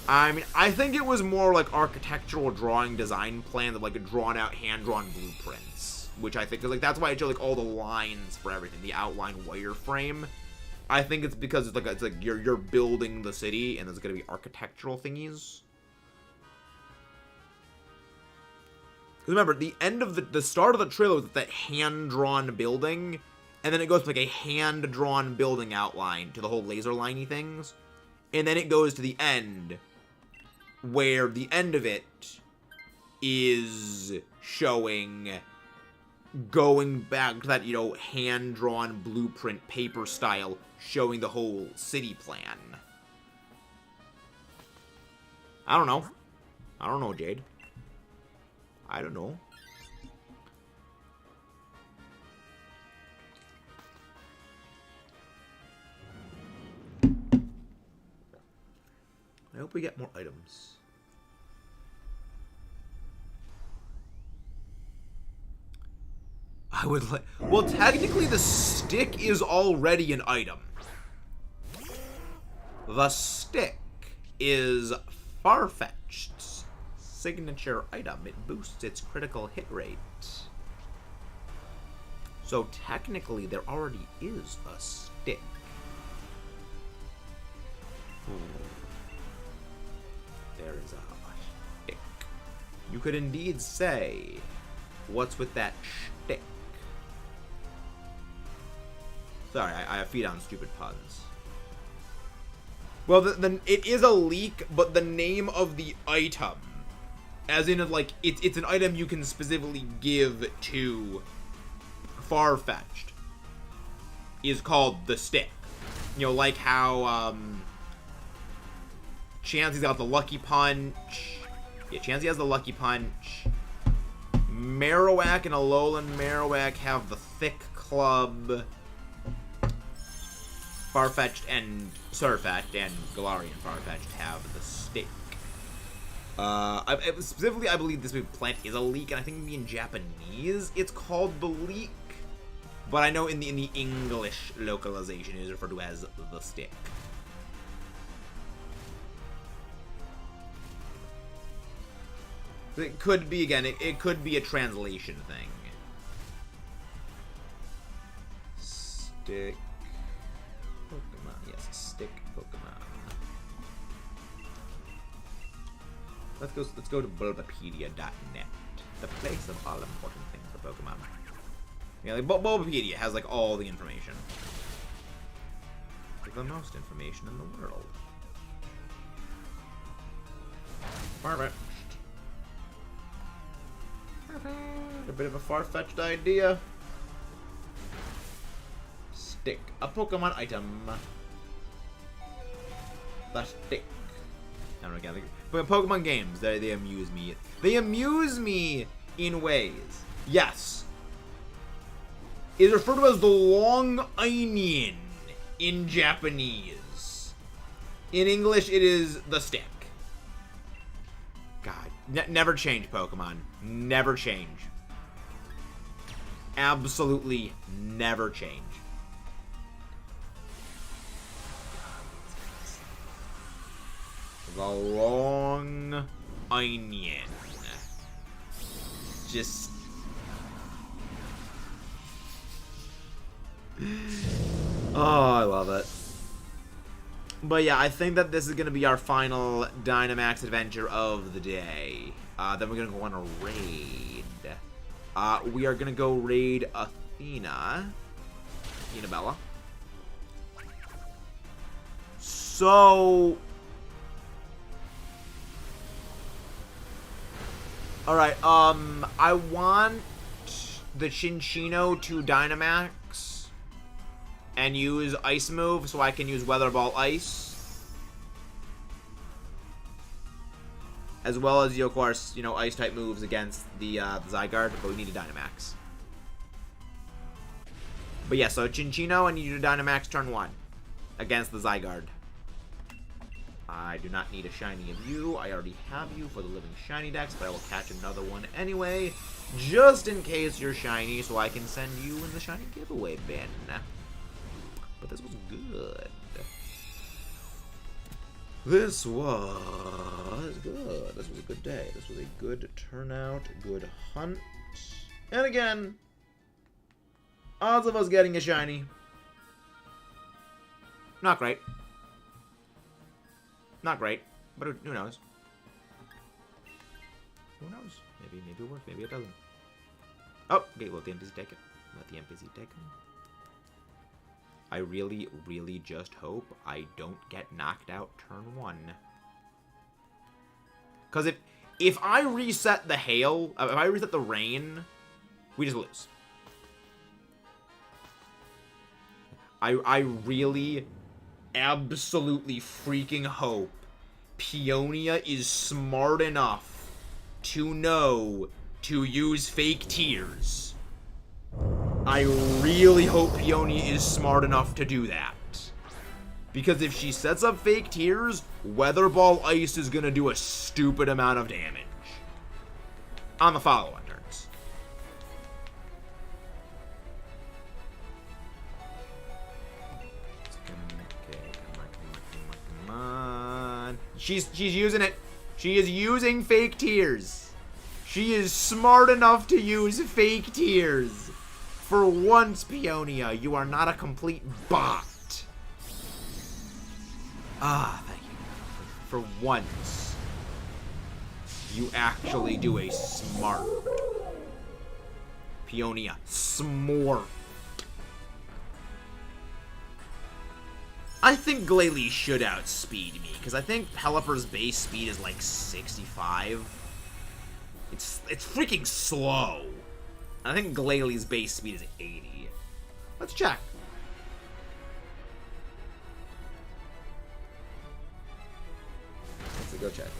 Speaker 1: I mean, I think it was more like architectural drawing design plans of, like, drawn-out, hand-drawn blueprints. Which I think is, like, that's why it showed, like, all the lines for everything. The outline wireframe. I think it's because it's like you're building the city, and there's gonna be architectural thingies. Remember, the end of the start of the trailer was that hand-drawn building, and then it goes from, like, a hand-drawn building outline to the whole laser liney things, and then it goes to the end, where the end of it is showing going back to that, you know, hand-drawn blueprint paper style, showing the whole city plan. I don't know. I don't know, Jade. I don't know. I hope we get more items. I would like... Well, technically the stick is already an item. The stick is Farfetched's signature item. It boosts its critical hit rate. So technically there already is a stick. There is a stick. You could indeed say, what's with that stick? Sorry, I feed on stupid puns. Well, then it is a leak, but the name of the item, as in, like, it's an item you can specifically give to Farfetch'd, is called the stick. You know, like how, Chansey's got the Lucky Punch. Yeah, Chansey has the Lucky Punch. Marowak and Alolan Marowak have the Thick Club. Farfetch'd and Surfetch'd and Galarian Farfetch'd have the stick. Specifically, I believe this plant is a leek, and I think maybe in Japanese it's called the leek. But I know in the English localization it is referred to as the stick. It could be, again, it could be a translation thing. Stick Pokemon. Yes, stick Pokemon. Let's go to Bulbapedia.net, the place of all important things for Pokemon. Yeah, like Bulbapedia has, like, all the information. Like, the most information in the world. Perfect. A bit of a far-fetched idea. Stick. A Pokemon item. The stick. I don't know, but Pokemon games, they amuse me. They amuse me in ways Yes. It is referred to as the long onion in Japanese. In English, it is the stick. God. Never change, Pokemon. Never change. Absolutely never change. The long onion. Just... Oh, I love it. But yeah, I think that this is going to be our final Dynamax adventure of the day. Then we're going to go on a raid. We are going to go raid Athena. Bella. So... Alright, I want the Chinchino to Dynamax and use Ice Move so I can use Weather Ball Ice. As well as, of course, Ice-type moves against the ZYGARDE, but we need a Dynamax. But yeah, so Chinchino, and you do Dynamax turn 1 against the ZYGARDE. I do not need a shiny of you. I already have you for the living shiny dex, but I will catch another one anyway, just in case you're shiny, so I can send you in the shiny giveaway bin. But this was good. This was good. This was a good day. This was a good turnout, good hunt. And again, odds of us getting a shiny, not great. Not great, but who knows? Who knows? Maybe it works, maybe it doesn't. Oh, okay, well, the NPC take it. Let the NPC take him. I really, really just hope I don't get knocked out turn 1. Because if I reset the hail, if I reset the rain, we just lose. I really... absolutely freaking hope Peonia is smart enough to know to use fake tears. I really hope Peonia is smart enough to do that. Because if she sets up fake tears, Weather Ball Ice is gonna do a stupid amount of damage on the follow-on turns. She's using it. She is using fake tears. She is smart enough to use fake tears. For once, Peonia, you are not a complete bot. Ah, thank you. For once, you actually do a smart. Peonia, smart. I think Glalie should outspeed me, because I think Pelipper's base speed is like 65. It's freaking slow. I think Glalie's base speed is 80. Let's check. Let's go check.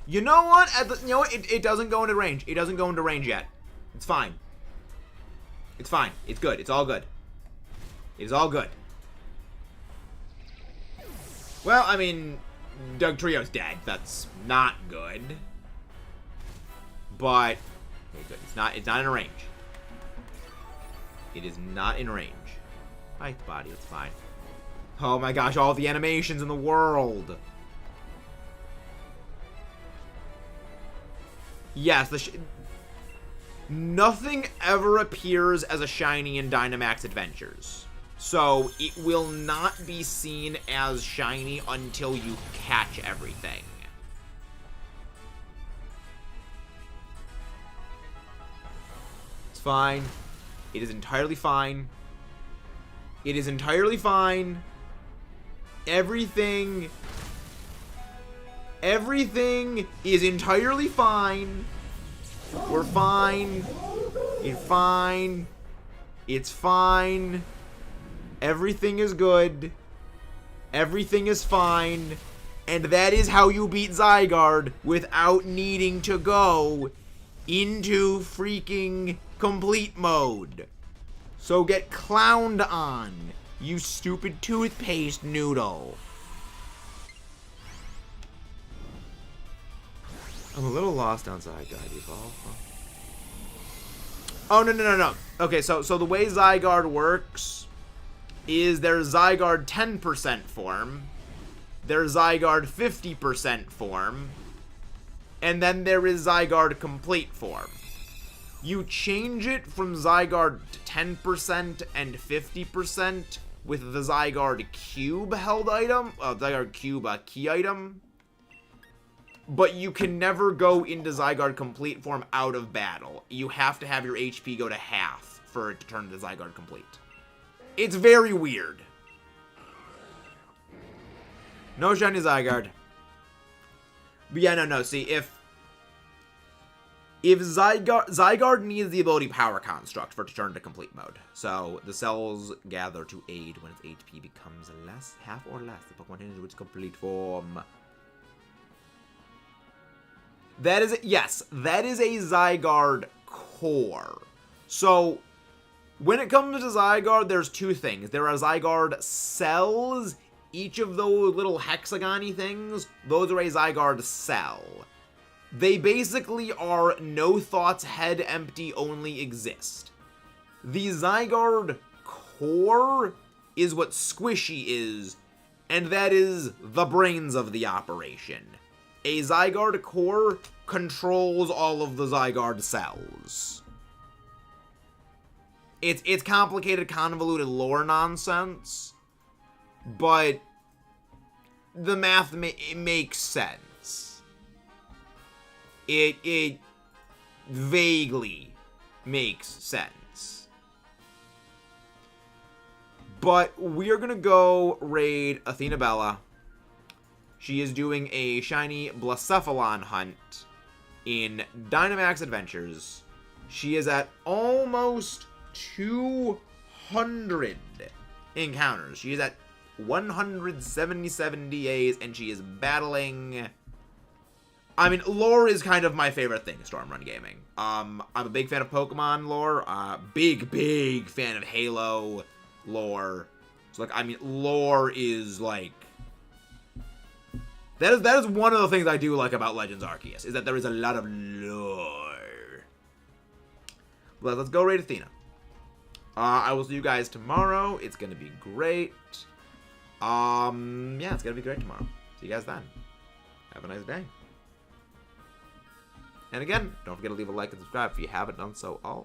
Speaker 1: You know what? You know what? It doesn't go into range. It doesn't go into range yet. It's fine. It's fine. It's good. It's all good. It is all good. Well, I mean, Doug Trio's dead. That's not good. But okay, good. It's not in range. It is not in range. Fight the body. It's fine. Oh my gosh! All the animations in the world. Yes, nothing ever appears as a shiny in Dynamax Adventures. So, it will not be seen as shiny until you catch everything. It's fine. It is entirely fine. It is entirely fine. Everything is entirely fine. We're fine. It's fine. It's fine. Everything is good. Everything is fine. And that is how you beat ZYGARDE without needing to go into freaking complete mode. So get clowned on, you stupid toothpaste noodle. I'm a little lost on ZYGARDE Evolve. Oh, no. Okay, so the way ZYGARDE works is there's ZYGARDE 10% form, there's ZYGARDE 50% form, and then there is ZYGARDE complete form. You change it from ZYGARDE 10% and 50% with the ZYGARDE cube held item, ZYGARDE cube key item, but you can never go into ZYGARDE complete form out of battle. You have to have your HP go to half for it to turn into ZYGARDE complete. It's very weird. No shiny ZYGARDE. But yeah, no. See, if ZYGARDE needs the ability Power Construct for it to turn to complete mode. So the cells gather to aid when its HP becomes less, half or less. The Pokemon enters its complete form. That is, yes, that is a ZYGARDE core. So, when it comes to ZYGARDE, there's two things. There are ZYGARDE cells. Each of those little hexagon-y things, those are a ZYGARDE cell. They basically are no thoughts, head empty, only exist. The ZYGARDE core is what Squishy is, and that is the brains of the operation. A ZYGARDE core controls all of the ZYGARDE cells. It's complicated, convoluted lore nonsense, but the math makes sense. It vaguely makes sense. But we're gonna go raid Athena Bella. She is doing a shiny Blacephalon hunt in Dynamax Adventures. She is at almost 200 encounters. She is at 177 DAs, and she is battling... I mean, lore is kind of my favorite thing, Stormrun Gaming. I'm a big fan of Pokemon lore. Big fan of Halo lore. So, like, I mean, lore is, like... That is one of the things I do like about Legends Arceus, is that there is a lot of lore. Well, let's go raid Athena. I will see you guys tomorrow. It's going to be great. Yeah, it's going to be great tomorrow. See you guys then. Have a nice day. And again, don't forget to leave a like and subscribe if you haven't done so already.